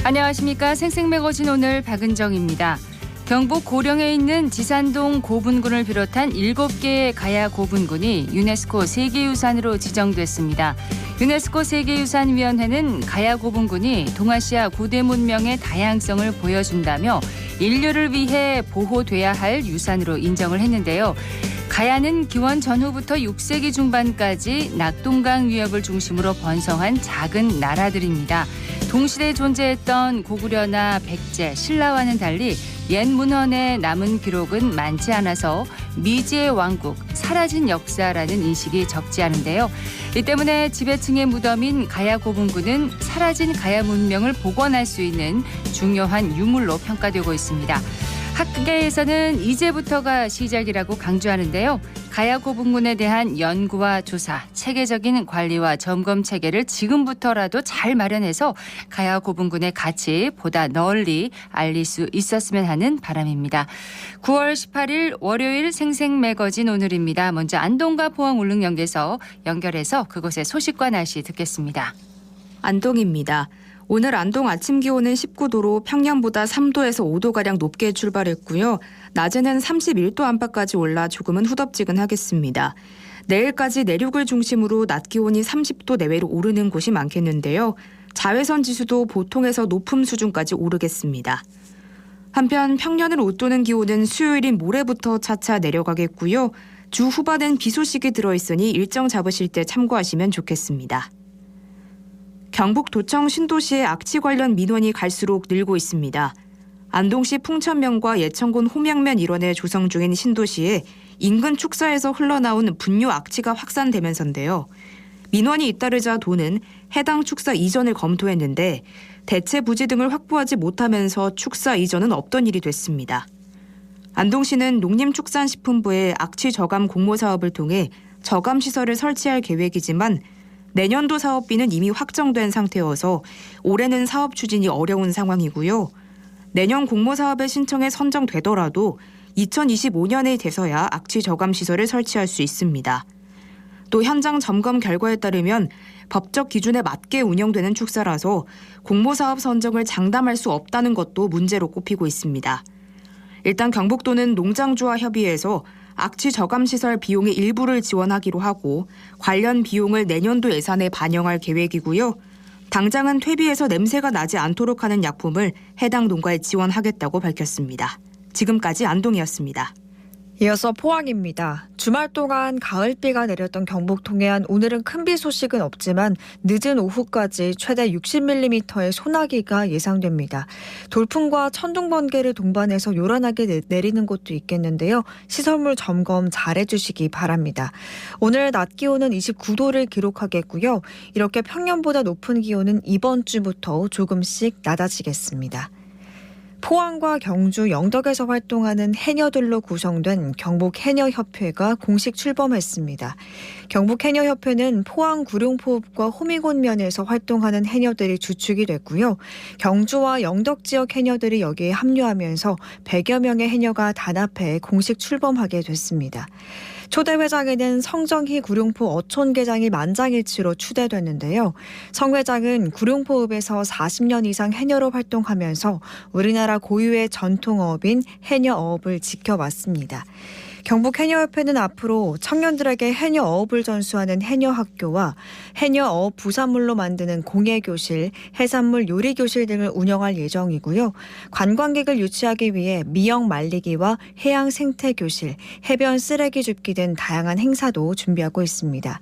안녕하십니까. 생생매거진 오늘 박은정입니다. 경북 고령에 있는 지산동 고분군을 비롯한 7개의 가야 고분군이 유네스코 세계유산으로 지정됐습니다. 유네스코 세계유산위원회는 가야 고분군이 동아시아 고대 문명의 다양성을 보여준다며 인류를 위해 보호돼야 할 유산으로 인정을 했는데요. 가야는 기원 전후부터 6세기 중반까지 낙동강 유역을 중심으로 번성한 작은 나라들입니다. 동시대에 존재했던 고구려나 백제, 신라와는 달리 옛 문헌에 남은 기록은 많지 않아서 미지의 왕국, 사라진 역사라는 인식이 적지 않은데요. 이 때문에 지배층의 무덤인 가야 고분군은 사라진 가야 문명을 복원할 수 있는 중요한 유물로 평가되고 있습니다. 학계에서는 이제부터가 시작이라고 강조하는데요. 가야 고분군에 대한 연구와 조사, 체계적인 관리와 점검 체계를 지금부터라도 잘 마련해서 가야 고분군의 가치 보다 널리 알릴 수 있었으면 하는 바람입니다. 9월 18일 월요일 생생매거진 오늘입니다. 먼저 안동과 포항 울릉역에서 연결해서 그곳의 소식과 날씨 듣겠습니다. 안동입니다. 오늘 안동 아침 기온은 19도로 평년보다 3도에서 5도가량 높게 출발했고요. 낮에는 31도 안팎까지 올라 조금은 후덥지근하겠습니다. 내일까지 내륙을 중심으로 낮 기온이 30도 내외로 오르는 곳이 많겠는데요. 자외선 지수도 보통에서 높음 수준까지 오르겠습니다. 한편 평년을 웃도는 기온은 수요일인 모레부터 차차 내려가겠고요. 주 후반엔 비 소식이 들어있으니 일정 잡으실 때 참고하시면 좋겠습니다. 경북 도청 신도시의 악취 관련 민원이 갈수록 늘고 있습니다. 안동시 풍천면과 예천군 홍양면 일원에 조성 중인 신도시에 인근 축사에서 흘러나온 분뇨 악취가 확산되면서인데요. 민원이 잇따르자 도는 해당 축사 이전을 검토했는데 대체 부지 등을 확보하지 못하면서 축사 이전은 없던 일이 됐습니다. 안동시는 농림축산식품부에 악취 저감 공모 사업을 통해 저감 시설을 설치할 계획이지만 내년도 사업비는 이미 확정된 상태여서 올해는 사업 추진이 어려운 상황이고요. 내년 공모 사업에 신청해 선정되더라도 2025년에 돼서야 악취 저감 시설을 설치할 수 있습니다. 또 현장 점검 결과에 따르면 법적 기준에 맞게 운영되는 축사라서 공모 사업 선정을 장담할 수 없다는 것도 문제로 꼽히고 있습니다. 일단 경북도는 농장주와 협의해서 악취 저감 시설 비용의 일부를 지원하기로 하고 관련 비용을 내년도 예산에 반영할 계획이고요. 당장은 퇴비에서 냄새가 나지 않도록 하는 약품을 해당 농가에 지원하겠다고 밝혔습니다. 지금까지 안동이었습니다. 이어서 포항입니다. 주말 동안 가을비가 내렸던 경북 동해안 오늘은 큰 비 소식은 없지만 늦은 오후까지 최대 60mm의 소나기가 예상됩니다. 돌풍과 천둥 번개를 동반해서 요란하게 내리는 곳도 있겠는데요. 시설물 점검 잘 해주시기 바랍니다. 오늘 낮 기온은 29도를 기록하겠고요. 이렇게 평년보다 높은 기온은 이번 주부터 조금씩 낮아지겠습니다. 포항과 경주, 영덕에서 활동하는 해녀들로 구성된 경북해녀협회가 공식 출범했습니다. 경북해녀협회는 포항 구룡포읍과 호미곶면에서 활동하는 해녀들이 주축이 됐고요. 경주와 영덕 지역 해녀들이 여기에 합류하면서 100여 명의 해녀가 단합해 공식 출범하게 됐습니다. 초대 회장에는 성정희 구룡포 어촌계장이 만장일치로 추대됐는데요. 성 회장은 구룡포읍에서 40년 이상 해녀로 활동하면서 우리나라 고유의 전통어업인 해녀어업을 지켜왔습니다. 경북해녀협회는 앞으로 청년들에게 해녀어업을 전수하는 해녀학교와 해녀어업 부산물로 만드는 공예교실, 해산물 요리교실 등을 운영할 예정이고요. 관광객을 유치하기 위해 미역 말리기와 해양 생태교실, 해변 쓰레기 줍기 등 다양한 행사도 준비하고 있습니다.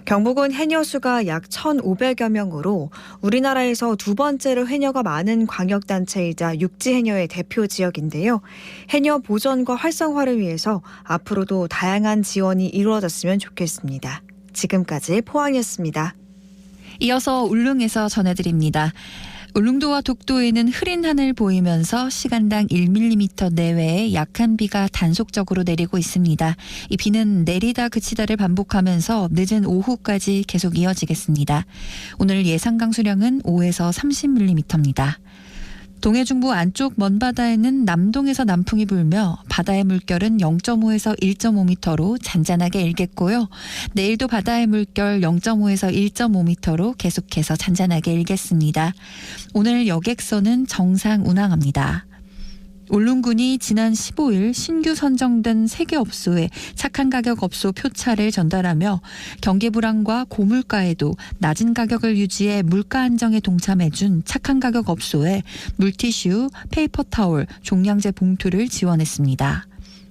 경북은 해녀 수가 약 1,500여 명으로 우리나라에서 두 번째로 해녀가 많은 광역단체이자 육지해녀의 대표 지역인데요. 해녀 보존과 활성화를 위해서 앞으로도 다양한 지원이 이루어졌으면 좋겠습니다. 지금까지 포항이었습니다. 이어서 울릉에서 전해드립니다. 울릉도와 독도에는 흐린 하늘 보이면서 시간당 1mm 내외의 약한 비가 단속적으로 내리고 있습니다. 이 비는 내리다 그치다를 반복하면서 늦은 오후까지 계속 이어지겠습니다. 오늘 예상 강수량은 5에서 30mm입니다. 동해 중부 안쪽 먼바다에는 남동에서 남풍이 불며 바다의 물결은 0.5에서 1.5m로 잔잔하게 일겠고요. 내일도 바다의 물결 0.5에서 1.5m로 계속해서 잔잔하게 일겠습니다. 오늘 여객선은 정상 운항합니다. 울릉군이 지난 15일 신규 선정된 3개 업소에 착한 가격 업소 표차를 전달하며 경기 불황과 고물가에도 낮은 가격을 유지해 물가 안정에 동참해준 착한 가격 업소에 물티슈, 페이퍼 타올, 종량제 봉투를 지원했습니다.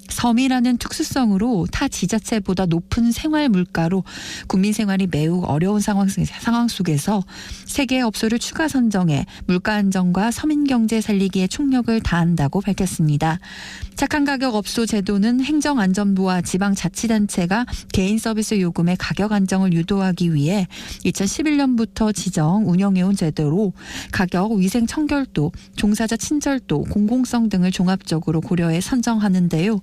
섬이라는 특수성으로 타 지자체보다 높은 생활 물가로 국민 생활이 매우 어려운 상황 속에서 3개의 업소를 추가 선정해 물가 안정과 서민 경제 살리기에 총력을 다한다고 밝혔습니다. 착한 가격 업소 제도는 행정안전부와 지방자치단체가 개인 서비스 요금의 가격 안정을 유도하기 위해 2011년부터 지정 운영해온 제도로 가격, 위생 청결도, 종사자 친절도, 공공성 등을 종합적으로 고려해 선정하는데요.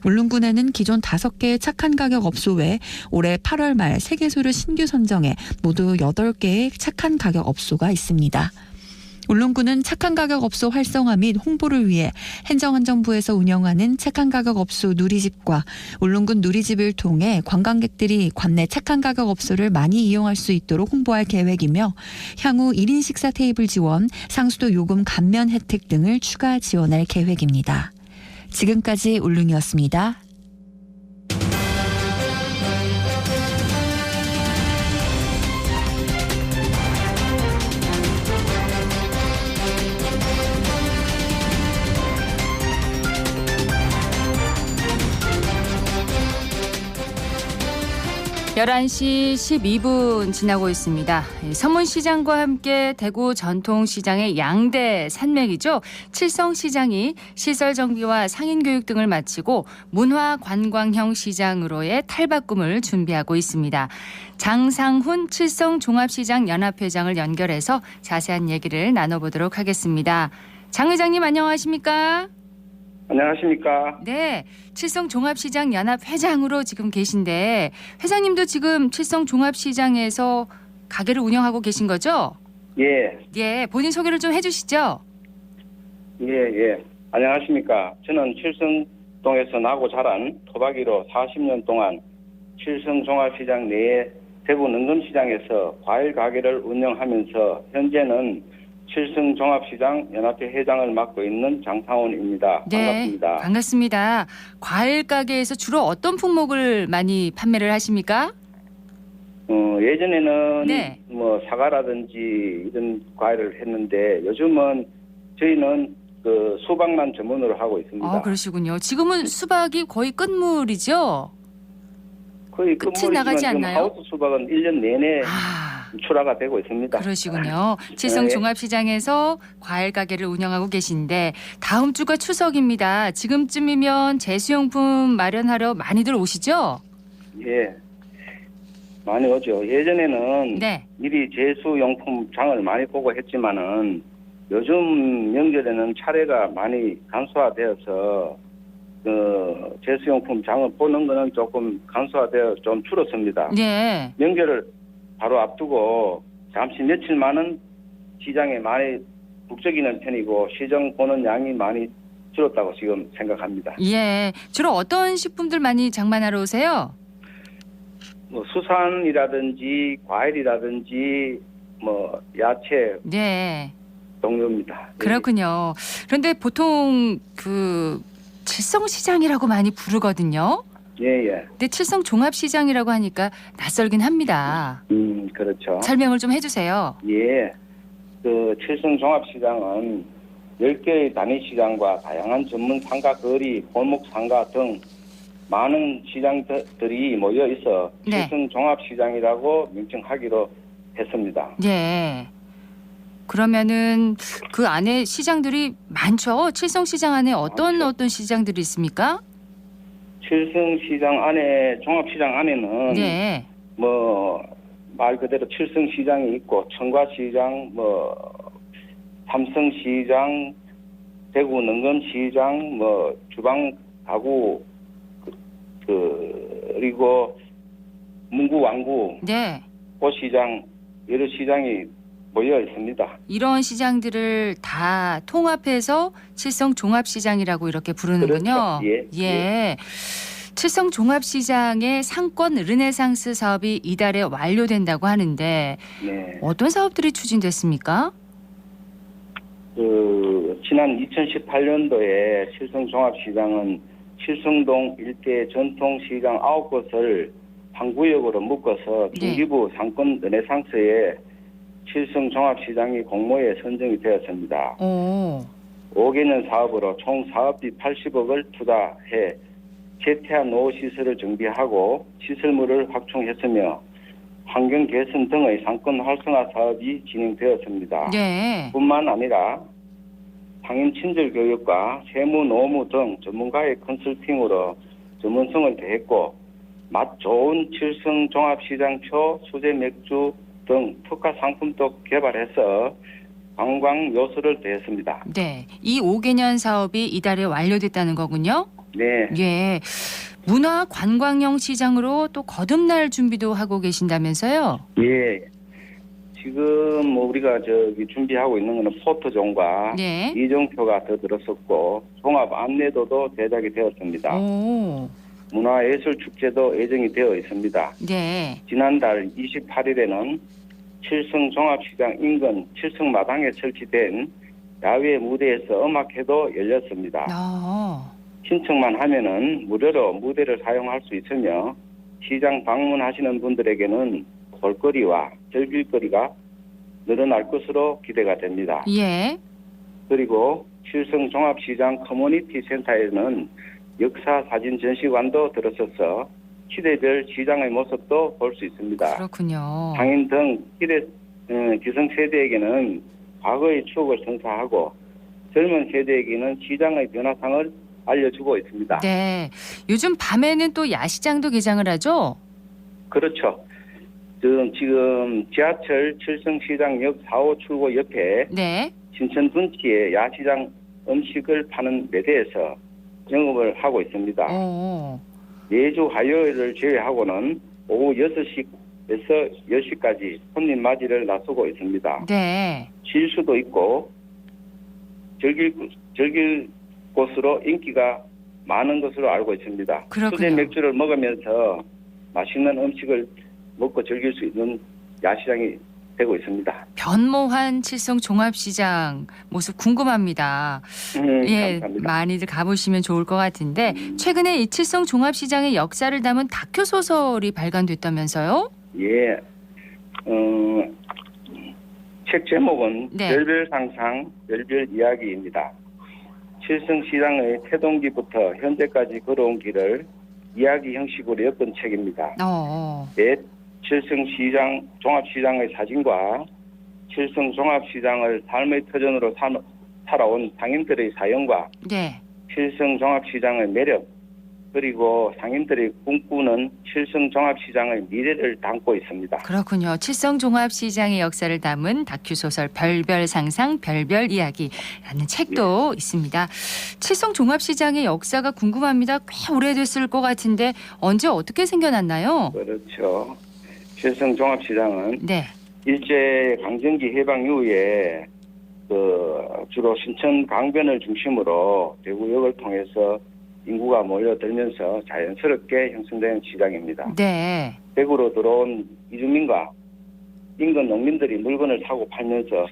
울릉군에는 기존 5개의 착한 가격 업소 외 올해 8월 말 3개소를 신규 선정해 모두 8개의 착한 가격 업소가 있습니다. 울릉군은 착한 가격 업소 활성화 및 홍보를 위해 행정안전부에서 운영하는 착한 가격 업소 누리집과 울릉군 누리집을 통해 관광객들이 관내 착한 가격 업소를 많이 이용할 수 있도록 홍보할 계획이며 향후 1인 식사 테이블 지원, 상수도 요금 감면 혜택 등을 추가 지원할 계획입니다. 지금까지 울릉이었습니다. (11시 12분) 지나고 있습니다. 서문시장과 함께 대구 전통시장의 양대 산맥이죠. 칠성시장이 시설 정비와 상인교육 등을 마치고 문화관광형 시장으로의 탈바꿈을 준비하고 있습니다. 장상훈 칠성종합시장 연합회장을 연결해서 자세한 얘기를 나눠보도록 하겠습니다. 장 회장님 안녕하십니까? 안녕하십니까? 네, 칠성종합시장 연합회장으로 지금 계신데 회장님도 지금 칠성종합시장에서 가게를 운영하고 계신 거죠? 예. 예, 본인 소개를 좀 해주시죠. 예. 안녕하십니까? 저는 칠성동에서 나고 자란 토박이로 40년 동안 칠성종합시장 내에 대구 능금시장에서 과일 가게를 운영하면서 현재는 칠성종합시장 연합회 회장을 맡고 있는 장상훈입니다. 네, 반갑습니다. 반갑습니다. 과일 가게에서 주로 어떤 품목을 많이 판매를 하십니까? 예전에는 네. 뭐 사과라든지 이런 과일을 했는데 요즘은 저희는 그 수박만 전문으로 하고 있습니다. 그러시군요. 지금은 수박이 거의 끝물이죠? 거의 끝이 나가지 지금 않나요? 하우스 수박은 1년 내내 출하가 되고 있습니다. 그러시군요. 칠성종합시장에서 과일 가게를 운영하고 계신데 다음 주가 추석입니다. 지금쯤이면 제수용품 마련하러 많이들 오시죠? 예, 많이 오죠. 예전에는 네. 미리 제수용품 장을 많이 보고 했지만은 요즘 명절에는 차례가 많이 간소화되어서 제수용품 장을 보는 거는 조금 간소화되어 좀 줄었습니다. 네. 명절을 바로 앞두고 잠시 며칠만은 시장에 많이 북적이는 편이고 시장 보는 양이 많이 줄었다고 지금 생각합니다. 예. 주로 어떤 식품들 많이 장만하러 오세요? 뭐 수산이라든지 과일이라든지 뭐 야채 네. 종류입니다. 그렇군요. 그런데 보통 그 칠성시장이라고 많이 부르거든요. 예. 근데 칠성종합시장이라고 하니까 낯설긴 합니다. 그렇죠. 설명을 좀 해주세요. 예. 그 칠성종합시장은 10개의 단위시장과 다양한 전문 상가 거리, 골목 상가 등 많은 시장들이 모여 있어 네. 칠성종합시장이라고 명칭하기로 했습니다. 예. 그러면은 그 안에 시장들이 많죠? 칠성시장 안에 어떤 시장들이 있습니까? 칠성시장 안에, 종합시장 안에는 네. 뭐 말 그대로 칠성시장이 있고 청과시장, 뭐 삼성시장, 대구 능금시장, 뭐 주방 가구 그리고 문구 왕구 네. 고시장 여러 시장이 보여 있습니다. 이런 시장들을 다 통합해서 칠성 종합시장이라고 이렇게 부르는군요. 그렇죠. 예. 칠성 종합시장의 상권 르네상스 사업이 이달에 완료된다고 하는데 네. 어떤 사업들이 추진됐습니까? 지난 2018년도에 칠성 종합시장은 칠성동 일대 전통시장 9곳을 한 구역으로 묶어서 중기부 상권 르네상스에 칠성 종합시장이 공모에 선정이 되었습니다. 5개년 사업으로 총 사업비 80억을 투자해 재태한 노후시설을 정비하고 시설물을 확충했으며 환경 개선 등의 상권 활성화 사업이 진행되었습니다. 네. 뿐만 아니라 상인 친절 교육과 세무, 노무 등 전문가의 컨설팅으로 전문성을 더했고 맛 좋은 칠성 종합시장표 수제 맥주 등 특화 상품도 개발해서 관광 요소를 더했습니다. 네. 이 5개년 사업이 이달에 완료됐다는 거군요. 네. 예. 문화 관광형 시장으로 또 거듭날 준비도 하고 계신다면서요? 예. 지금 우리가 준비하고 있는 거는 포토존과 네. 이정표가 더 들었었고 종합 안내도도 제작이 되었습니다. 오. 문화예술축제도 예정이 되어 있습니다. 네. 지난달 28일에는 칠성 종합시장 인근 칠성 마당에 설치된 야외 무대에서 음악회도 열렸습니다. 신청만 하면은 무료로 무대를 사용할 수 있으며 시장 방문하시는 분들에게는 볼거리와 즐길거리가 늘어날 것으로 기대가 됩니다. 예. 그리고 칠성 종합시장 커뮤니티 센터에는 역사 사진 전시관도 들어서서 시대별 시장의 모습도 볼 수 있습니다. 그렇군요. 상인 등 기성세대에게는 과거의 추억을 선사하고 젊은 세대에게는 시장의 변화상을 알려주고 있습니다. 네. 요즘 밤에는 또 야시장도 개장을 하죠? 그렇죠. 지금 지하철 칠성시장역 4호 출구 옆에 네. 신천 둔치의 야시장 음식을 파는 매대에서 영업을 하고 있습니다. 오. 매주 화요일을 제외하고는 오후 6시에서 10시까지 손님 맞이를 나서고 있습니다. 네. 쉴 수도 있고 즐길 곳으로 인기가 많은 것으로 알고 있습니다. 그렇군요. 수제 맥주를 먹으면서 맛있는 음식을 먹고 즐길 수 있는 야시장이 되고 있습니다. 변모한 칠성 종합시장 모습 궁금합니다. 예, 감사합니다. 많이들 가보시면 좋을 것 같은데 최근에 이 칠성 종합시장의 역사를 담은 다큐 소설이 발간됐다면서요? 예. 책 제목은 네. 별별 상상, 별별 이야기입니다. 칠성시장의 태동기부터 현재까지 걸어온 길을 이야기 형식으로 엮은 책입니다. 옛 칠성시장 종합시장의 사진과 칠성 종합시장을 삶의 터전으로 살아온 상인들의 사연과 네. 칠성 종합시장의 매력 그리고 상인들이 꿈꾸는 칠성 종합시장의 미래를 담고 있습니다. 그렇군요. 칠성 종합시장의 역사를 담은 다큐 소설 별별 상상 별별 이야기라는 책도 있습니다. 칠성 종합시장의 역사가 궁금합니다. 꽤 오래됐을 것 같은데 언제 어떻게 생겨났나요? 그렇죠. 칠성 종합시장은 네. 일제 강점기 해방 이후에 주로 신천 강변을 중심으로 대구역을 통해서 인구가 몰려들면서 자연스럽게 형성된 시장입니다. 네. 대구로 들어온 이주민과 인근 농민들이 물건을 사고 팔면서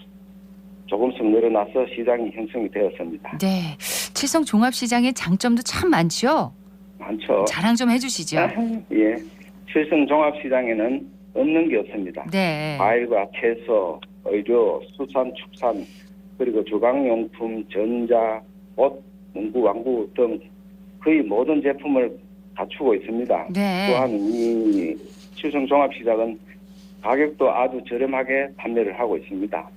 조금씩 늘어나서 시장이 형성이 되었습니다. 네. 칠성 종합시장의 장점도 참 많죠? 많죠. 자랑 좀 해주시죠. 예. 칠성 종합시장에는 없는 게 없습니다. 네. 과일과 채소, 의료, 수산, 축산, 그리고 주방용품, 전자, 옷, 문구, 왕구 등 거의 모든 제품을 갖추고 있습니다. 네. 또한 이 칠성 종합시장은 가격도 아주 저렴하게 판매를 하고 있습니다.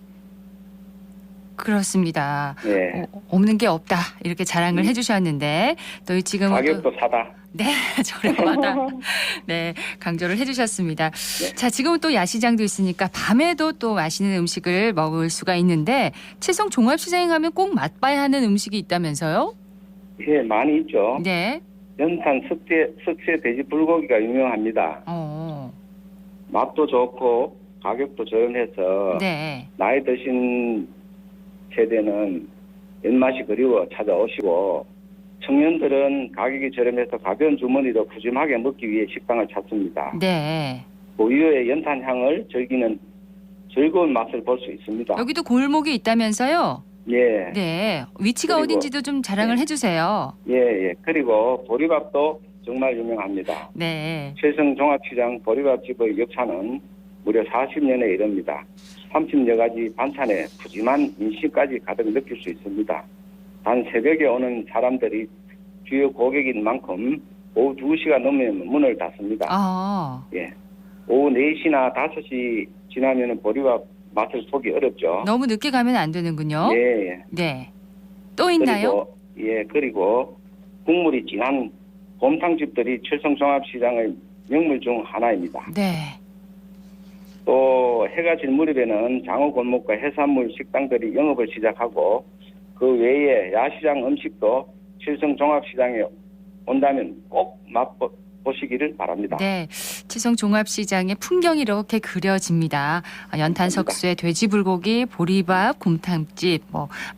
그렇습니다. 네. 없는 게 없다 이렇게 자랑을 해주셨는데 또 지금 가격도 사다. 네, 저렴하다. 네, 강조를 해주셨습니다. 네. 자, 지금은 또 야시장도 있으니까 밤에도 또 맛있는 음식을 먹을 수가 있는데 칠성 종합시장에 가면 꼭 맛봐야 하는 음식이 있다면서요? 예, 많이 있죠. 네. 연탄 석쇠 돼지 불고기가 유명합니다. 맛도 좋고 가격도 저렴해서 네. 나이 드신 세대는 입맛이 그리워 찾아오시고 청년들은 가격이 저렴해서 가벼운 주머니로 푸짐하게 먹기 위해 식당을 찾습니다. 네. 고유의 연탄향을 즐기는 즐거운 맛을 볼 수 있습니다. 여기도 골목이 있다면서요? 예, 네. 위치가 그리고- 어딘지도 좀 자랑을 해주세요. 예. 그리고 보리밥도 정말 유명합니다. 네. 칠성종합시장 보리밥집의 역사는 무려 40년에 이릅니다. 30여 가지 반찬에 푸짐한 인심까지 가득 느낄 수 있습니다. 단 새벽에 오는 사람들이 주요 고객인 만큼 오후 2시가 넘으면 문을 닫습니다. 아, 예. 오후 4시나 5시 지나면 보리밥 맛을 보기 어렵죠. 너무 늦게 가면 안 되는군요. 예. 네. 또 있나요? 그리고 국물이 진한 곰탕집들이 칠성종합시장의 명물 중 하나입니다. 네. 또 해가 질 무렵에는 장어골목과 해산물 식당들이 영업을 시작하고 그 외에 야시장 음식도 칠성종합시장에 온다면 꼭 맛보시기를 바랍니다. 네. 칠성종합시장의 풍경이 이렇게 그려집니다. 연탄석쇠, 돼지불고기, 보리밥, 곰탕집,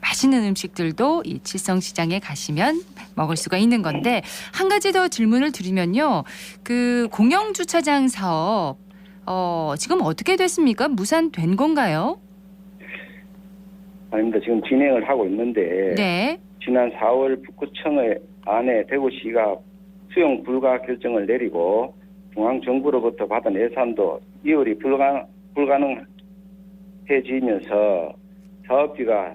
맛있는 음식들도 이 칠성시장에 가시면 먹을 수가 있는 건데 한 가지 더 질문을 드리면요. 그 공영주차장 사업 지금 어떻게 됐습니까? 무산된 건가요? 아닙니다. 지금 진행을 하고 있는데 네. 지난 4월 북구청의 안에 대구시가 수용 불가 결정을 내리고 중앙정부로부터 받은 예산도 이월이 불가능해지면서 사업비가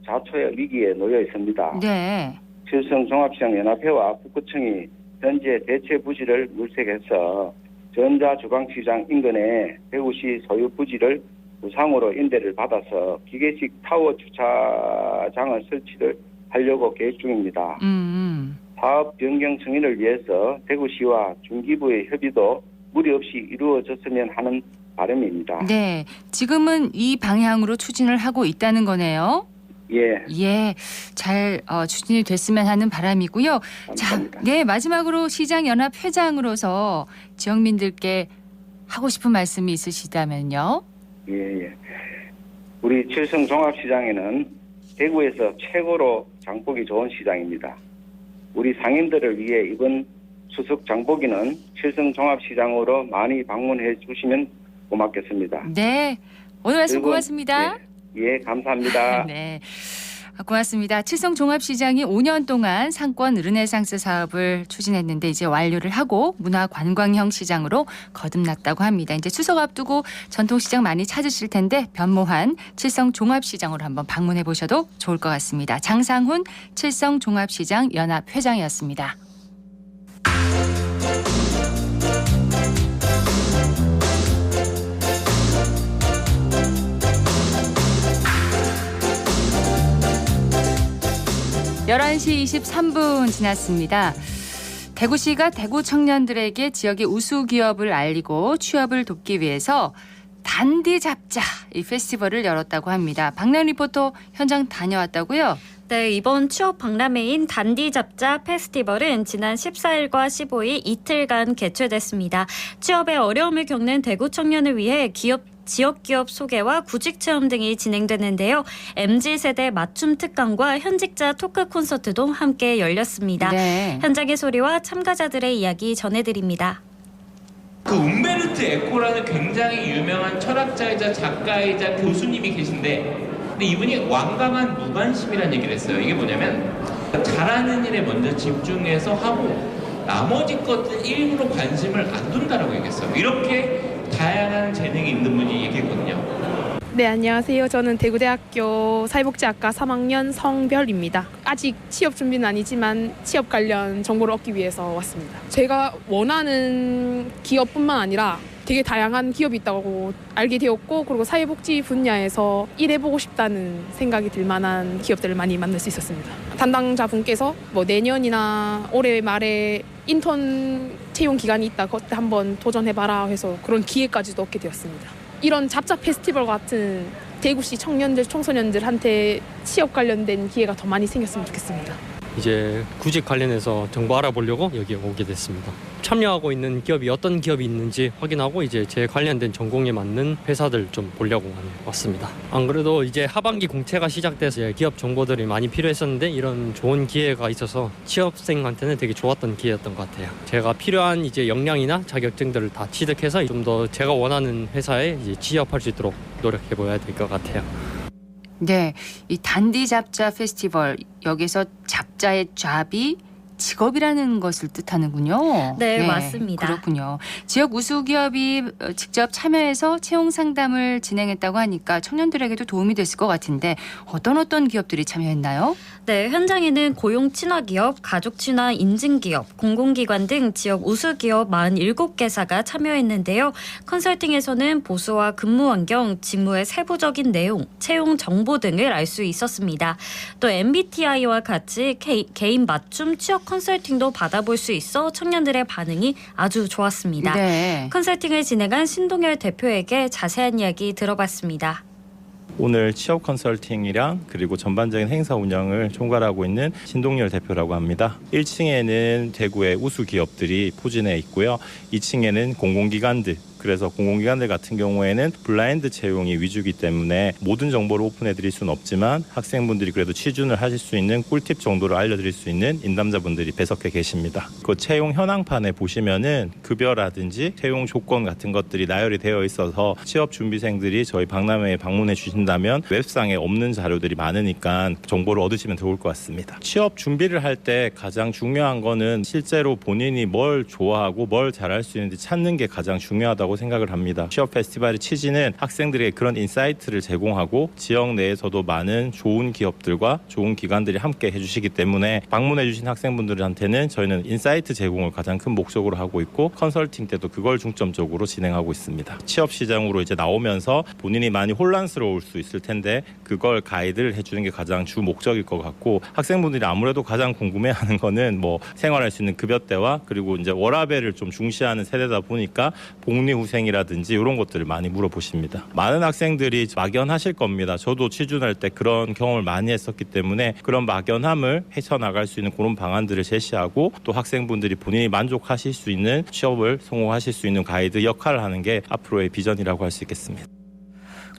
자초의 위기에 놓여 있습니다. 네. 칠성종합시장 연합회와 북구청이 현재 대체 부지를 물색해서 전자주방시장 인근에 대구시 소유 부지를 무상으로 임대를 받아서 기계식 타워 주차장을 설치를 하려고 계획 중입니다. 사업 변경 승인을 위해서 대구시와 중기부의 협의도 무리 없이 이루어졌으면 하는 바람입니다. 네. 지금은 이 방향으로 추진을 하고 있다는 거네요. 예, 예. 잘 추진이 됐으면 하는 바람이고요. 감사합니다. 자, 네. 마지막으로 시장연합 회장으로서 지역민들께 하고 싶은 말씀이 있으시다면요. 예. 우리 칠성종합시장에는 대구에서 최고로 장보기 좋은 시장입니다. 우리 상인들을 위해 이번 추석 장보기는 칠성종합시장으로 많이 방문해 주시면 고맙겠습니다. 네. 오늘 말씀 즐거운- 고맙습니다. 예, 감사합니다. 네. 고맙습니다. 칠성종합시장이 5년 동안 상권 르네상스 사업을 추진했는데 이제 완료를 하고 문화관광형 시장으로 거듭났다고 합니다. 이제 추석 앞두고 전통시장 많이 찾으실 텐데 변모한 칠성종합시장으로 한번 방문해 보셔도 좋을 것 같습니다. 장상훈 칠성종합시장 연합회장이었습니다. (11시 23분) 지났습니다. 대구시가 대구 청년들에게 지역의 우수 기업을 알리고 취업을 돕기 위해서 단디 잡자 이 페스티벌을 열었다고 합니다. 박나연 리포터 현장 다녀왔다고요? 네, 이번 취업 박람회인 단디 잡자 페스티벌은 지난 14일과 15일 이틀간 개최됐습니다. 취업에 어려움을 겪는 대구 청년을 위해 지역 기업 소개와 구직 체험 등이 진행되는데요. MZ세대 맞춤 특강과 현직자 토크 콘서트도 함께 열렸습니다. 네. 현장의 소리와 참가자들의 이야기 전해드립니다. 그 움베르토 에코라는 굉장히 유명한 철학자이자 작가이자 교수님이 계신데 근데 이분이 완강한 무관심이라는 얘기를 했어요. 이게 뭐냐면 잘하는 일에 먼저 집중해서 하고 나머지 것들 일부러 관심을 안 둔다라고 얘기했어요. 이렇게 다양한 재능이 있는 분이 얘기했거든요. 네, 안녕하세요. 저는 대구대학교 사회복지학과 3학년 성별입니다. 아직 취업 준비는 아니지만 취업 관련 정보를 얻기 위해서 왔습니다. 제가 원하는 기업뿐만 아니라 되게 다양한 기업이 있다고 알게 되었고, 그리고 사회복지 분야에서 일해보고 싶다는 생각이 들 만한 기업들을 많이 만날 수 있었습니다. 담당자분께서 내년이나 올해 말에 인턴 채용 기간이 있다, 그때 한번 도전해봐라 해서 그런 기회까지도 얻게 되었습니다. 이런 잡자 페스티벌 같은 대구시 청년들, 청소년들한테 취업 관련된 기회가 더 많이 생겼으면 좋겠습니다. 이제 구직 관련해서 정보 알아보려고 여기 오게 됐습니다. 참여하고 있는 기업이 어떤 기업이 있는지 확인하고 이제 제 관련된 전공에 맞는 회사들 좀 보려고 왔습니다. 안 그래도 이제 하반기 공채가 시작돼서 이제 기업 정보들이 많이 필요했었는데 이런 좋은 기회가 있어서 취업생한테는 되게 좋았던 기회였던 것 같아요. 제가 필요한 이제 역량이나 자격증들을 다 취득해서 좀 더 제가 원하는 회사에 이제 취업할 수 있도록 노력해 보아야 될 것 같아요. 네, 이 단디 잡자 페스티벌 여기서 잡자의 잡이 직업이라는 것을 뜻하는군요. 네, 맞습니다. 그렇군요. 지역 우수 기업이 직접 참여해서 채용 상담을 진행했다고 하니까 청년들에게도 도움이 됐을 것 같은데 어떤 기업들이 참여했나요? 네, 현장에는 고용 친화 기업, 가족 친화 인증 기업, 공공기관 등 지역 우수 기업 47개사가 참여했는데요. 컨설팅에서는 보수와 근무 환경, 직무의 세부적인 내용, 채용 정보 등을 알 수 있었습니다. 또 MBTI와 같이 개인 맞춤 취업 컨설팅도 받아볼 수 있어 청년들의 반응이 아주 좋았습니다. 네. 컨설팅을 진행한 신동열 대표에게 자세한 이야기 들어봤습니다. 오늘 취업 컨설팅이랑 그리고 전반적인 행사 운영을 총괄하고 있는 신동열 대표라고 합니다. 1층에는 대구의 우수 기업들이 포진해 있고요. 2층에는 공공기관들, 그래서 공공기관들 같은 경우에는 블라인드 채용이 위주이기 때문에 모든 정보를 오픈해 드릴 수는 없지만 학생분들이 그래도 취준을 하실 수 있는 꿀팁 정도를 알려드릴 수 있는 인담자분들이 배석해 계십니다. 그 채용 현황판에 보시면은 급여라든지 채용 조건 같은 것들이 나열이 되어 있어서 취업 준비생들이 저희 박람회에 방문해 주신다면 웹상에 없는 자료들이 많으니까 정보를 얻으시면 좋을 것 같습니다. 취업 준비를 할 때 가장 중요한 거는 실제로 본인이 뭘 좋아하고 뭘 잘할 수 있는지 찾는 게 가장 중요하다고 생각을 합니다. 취업 페스티벌의 취지는 학생들에게 그런 인사이트를 제공하고 지역 내에서도 많은 좋은 기업들과 좋은 기관들이 함께 해주시기 때문에 방문해 주신 학생분들한테는 저희는 인사이트 제공을 가장 큰 목적으로 하고 있고 컨설팅 때도 그걸 중점적으로 진행하고 있습니다. 취업 시장으로 이제 나오면서 본인이 많이 혼란스러울 수 있을 텐데 그걸 가이드를 해주는 게 가장 주 목적일 것 같고 학생분들이 아무래도 가장 궁금해하는 거는 뭐 생활할 수 있는 급여대와 그리고 이제 워라밸을 좀 중시하는 세대다 보니까 복리후생이라든지 이런 것들을 많이 물어보십니다. 많은 학생들이 막연하실 겁니다. 저도 취준할 때 그런 경험을 많이 했었기 때문에 그런 막연함을 헤쳐나갈 수 있는 그런 방안들을 제시하고 또 학생분들이 본인이 만족하실 수 있는 취업을 성공하실 수 있는 가이드 역할을 하는 게 앞으로의 비전이라고 할 수 있겠습니다.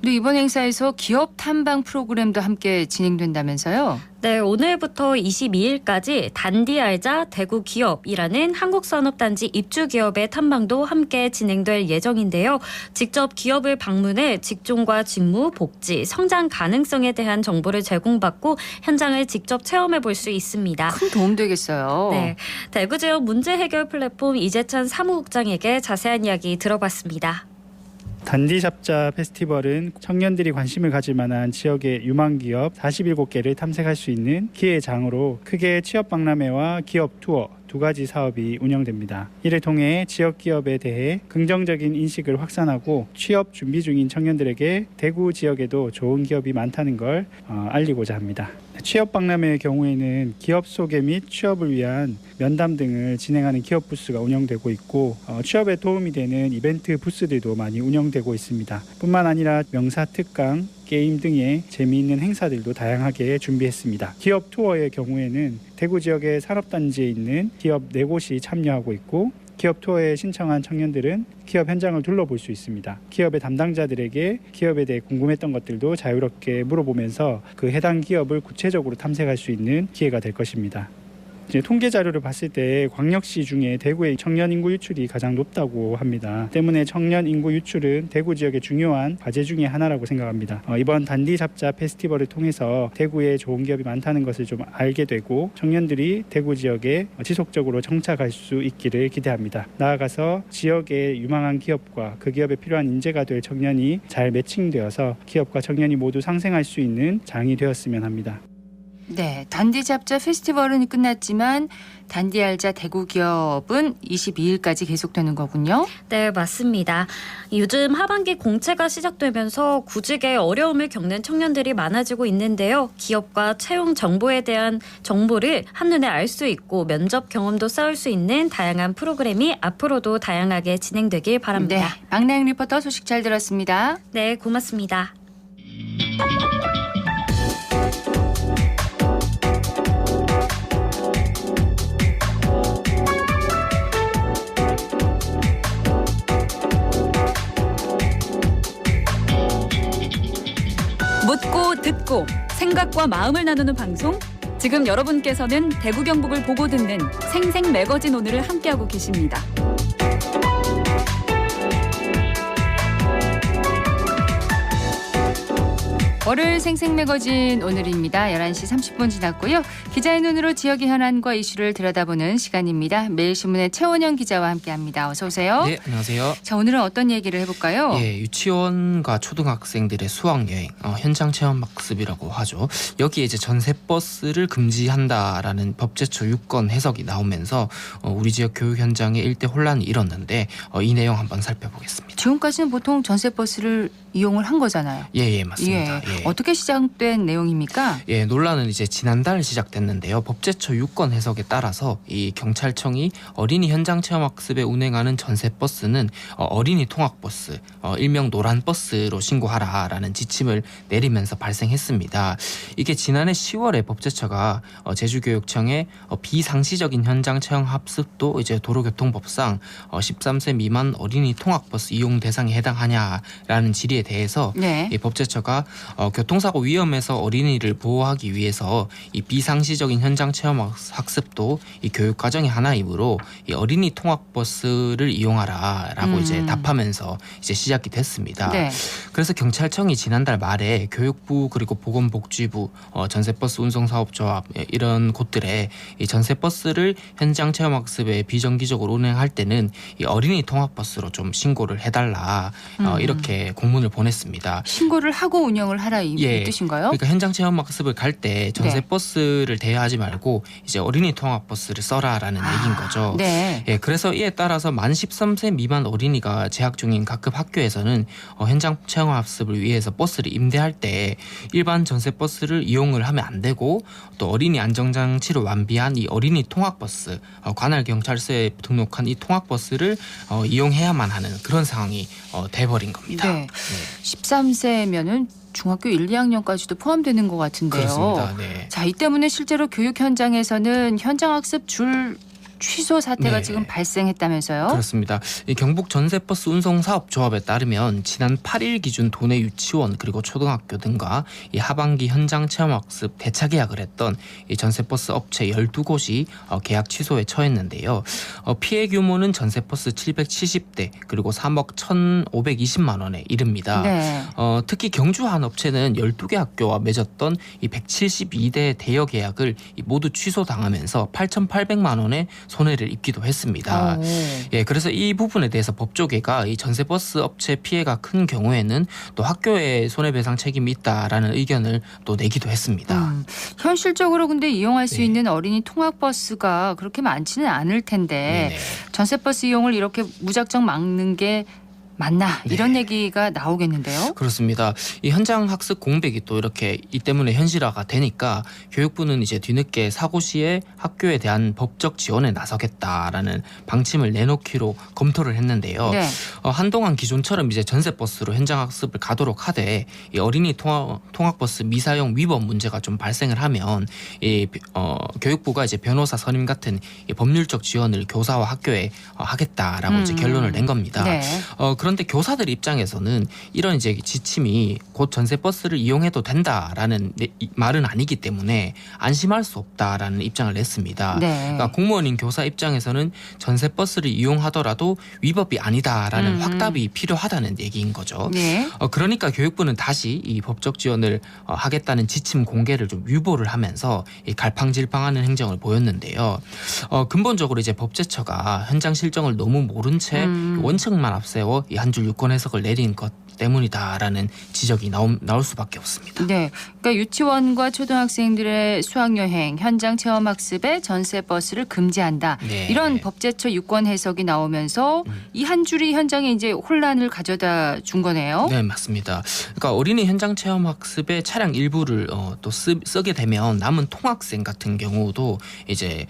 근데 이번 행사에서 기업 탐방 프로그램도 함께 진행된다면서요? 네, 오늘부터 22일까지 단디 알자 대구 기업이라는 한국산업단지 입주기업의 탐방도 함께 진행될 예정인데요. 직접 기업을 방문해 직종과 직무, 복지, 성장 가능성에 대한 정보를 제공받고 현장을 직접 체험해 볼 수 있습니다. 큰 도움 되겠어요. 네, 대구 지역 문제 해결 플랫폼 이재찬 사무국장에게 자세한 이야기 들어봤습니다. 단디 잡자 페스티벌은 청년들이 관심을 가질 만한 지역의 유망 기업 47개를 탐색할 수 있는 기회의 장으로 크게 취업 박람회와 기업 투어 두 가지 사업이 운영됩니다. 이를 통해 지역 기업에 대해 긍정적인 인식을 확산하고 취업 준비 중인 청년들에게 대구 지역에도 좋은 기업이 많다는 걸 알리고자 합니다. 취업 박람회의 경우에는 기업 소개 및 취업을 위한 면담 등을 진행하는 기업 부스가 운영되고 있고 취업에 도움이 되는 이벤트 부스들도 많이 운영되고 있습니다. 뿐만 아니라 명사 특강, 게임 등의 재미있는 행사들도 다양하게 준비했습니다. 기업 투어의 경우에는 대구 지역의 산업단지에 있는 기업 4곳이 참여하고 있고 기업 투어에 신청한 청년들은 기업 현장을 둘러볼 수 있습니다. 기업의 담당자들에게 기업에 대해 궁금했던 것들도 자유롭게 물어보면서 그 해당 기업을 구체적으로 탐색할 수 있는 기회가 될 것입니다. 이제 통계 자료를 봤을 때 광역시 중에 대구의 청년 인구 유출이 가장 높다고 합니다. 때문에 청년 인구 유출은 대구 지역의 중요한 과제 중에 하나라고 생각합니다. 이번 단디 잡자 페스티벌을 통해서 대구에 좋은 기업이 많다는 것을 좀 알게 되고 청년들이 대구 지역에 지속적으로 정착할 수 있기를 기대합니다. 나아가서 지역의 유망한 기업과 그 기업에 필요한 인재가 될 청년이 잘 매칭되어서 기업과 청년이 모두 상생할 수 있는 장이 되었으면 합니다. 네, 단디 잡자 페스티벌은 끝났지만 단디 알자 대구 기업은 22일까지 계속되는 거군요. 네, 맞습니다. 요즘 하반기 공채가 시작되면서 구직에 어려움을 겪는 청년들이 많아지고 있는데요. 기업과 채용 정보에 대한 정보를 한눈에 알 수 있고 면접 경험도 쌓을 수 있는 다양한 프로그램이 앞으로도 다양하게 진행되길 바랍니다. 네, 박나영 리포터 소식 잘 들었습니다. 네, 고맙습니다. 그리고 생각과 마음을 나누는 방송. 지금 여러분께서는 대구 경북을 보고 듣는 생생 매거진 오늘을 함께하고 계십니다. 월요일 생생매거진 오늘입니다. 11시 30분 지났고요. 기자의 눈으로 지역의 현안과 이슈를 들여다보는 시간입니다. 매일신문의 최원영 기자와 함께합니다. 어서 오세요. 네, 안녕하세요. 자, 오늘은 어떤 얘기를 해볼까요? 예, 유치원과 초등학생들의 수학여행, 현장 체험 학습이라고 하죠. 여기에 이제 전세버스를 금지한다라는 법제처 6건 해석이 나오면서 우리 지역 교육 현장에 일대 혼란이 일었는데 이 내용 한번 살펴보겠습니다. 지금까지는 보통 전세버스를 이용을 한 거잖아요. 예, 맞습니다. 예. 예. 어떻게 시작된 내용입니까? 예, 논란은 이제 지난달 시작됐는데요. 법제처 6건 해석에 따라서 이 경찰청이 어린이 현장 체험 학습에 운행하는 전세버스는 어린이 통학버스, 일명 노란버스로 신고하라라는 지침을 내리면서 발생했습니다. 이게 지난해 10월에 법제처가 제주교육청에 비상시적인 현장 체험 학습도 이제 도로교통법상 13세 미만 어린이 통학버스 이용 대상에 해당하냐라는 질의에 대해서 네. 이 법제처가 교통사고 위험에서 어린이를 보호하기 위해서 이 비상시적인 현장 체험 학습도 이 교육 과정의 하나이므로 이 어린이 통학버스를 이용하라라고 이제 답하면서 이제 시작이 됐습니다. 네. 그래서 경찰청이 지난달 말에 교육부 그리고 보건복지부, 전세버스 운송사업조합 이런 곳들에 이 전세버스를 현장 체험 학습에 비정기적으로 운행할 때는 이 어린이 통학버스로 좀 신고를 해달라 이렇게 공문을 보냈습니다. 신고를 하고 운영을 하라 이 예, 뜻인가요? 그러니까 현장 체험 학습을 갈 때 전세버스를 대여하지 말고 이제 어린이 통학버스를 써라라는 얘기인 거죠. 네. 예, 그래서 이에 따라서 만 13세 미만 어린이가 재학 중인 각급 학교에서는 현장 체험 학습을 위해서 버스를 임대할 때 일반 전세버스를 이용을 하면 안 되고 또 어린이 안전장치를 완비한 이 어린이 통학버스, 관할 경찰서에 등록한 이 통학버스를 이용해야만 하는 그런 상황이 돼버린 겁니다. 네. 13세면은 중학교 1, 2학년까지도 포함되는 것 같은데요. 그렇습니다. 네. 자, 이 때문에 실제로 교육 현장에서는 현장 학습 취소 사태가 네. 지금 발생했다면서요? 그렇습니다. 이 경북 전세버스 운송사업조합에 따르면 지난 8일 기준 도내 유치원 그리고 초등학교 등과 이 하반기 현장 체험학습 대차 계약을 했던 이 전세버스 업체 12곳이 계약 취소에 처했는데요. 피해 규모는 전세버스 770대 그리고 3억 1,520만 원에 이릅니다. 네. 특히 경주 한 업체는 12개 학교와 맺었던 이 172대 대여 계약을 모두 취소당하면서 8,800만 원의 손해를 입기도 했습니다. 예, 그래서 이 부분에 대해서 법조계가 이 전세버스 업체 피해가 큰 경우에는 또 학교에 손해배상 책임이 있다라는 의견을 또 내기도 했습니다. 현실적으로 근데 이용할 수 네. 있는 어린이 통학버스가 그렇게 많지는 않을 텐데 네네. 전세버스 이용을 이렇게 무작정 막는 게 맞나 네. 이런 얘기가 나오겠는데요. 그렇습니다. 이 현장 학습 공백이 또 이렇게 이 때문에 현실화가 되니까 교육부는 이제 뒤늦게 사고 시에 학교에 대한 법적 지원에 나서겠다라는 방침을 내놓기로 검토를 했는데요. 네. 한동안 기존처럼 이제 전세버스로 현장 학습을 가도록 하되 이 어린이 통학버스 미사용 위법 문제가 좀 발생을 하면 이 교육부가 이제 변호사 선임 같은 이 법률적 지원을 교사와 학교에 하겠다라고 이제 결론을 낸 겁니다. 네. 그런데 교사들 입장에서는 이런 이제 지침이 곧 전세버스를 이용해도 된다라는 말은 아니기 때문에 안심할 수 없다라는 입장을 냈습니다. 네. 그러니까 공무원인 교사 입장에서는 전세버스를 이용하더라도 위법이 아니다라는 확답이 필요하다는 얘기인 거죠. 네. 그러니까 교육부는 다시 이 법적 지원을 하겠다는 지침 공개를 좀 유보를 하면서 이 갈팡질팡하는 행정을 보였는데요. 근본적으로 이제 법제처가 현장 실정을 너무 모른 채 원칙만 앞세워 이 한 줄 유권 해석을 내린 것 때문이다라는 지적이 나올 수밖에 없습니다. 네, 그러니까 유치원과 초등학생들의 수학여행, 현장 체험학습에 전세버스를 금지한다. 네. 이런 법제처 유권 해석이 나오면서 이 한 줄이 현장에 이제 혼란을 가져다 준 거네요. 네, 맞습니다. 그러니까 어린이 현장 체험학습에 차량 일부를 또 쓰게 되면 남은 통학생 같은 경우도 이제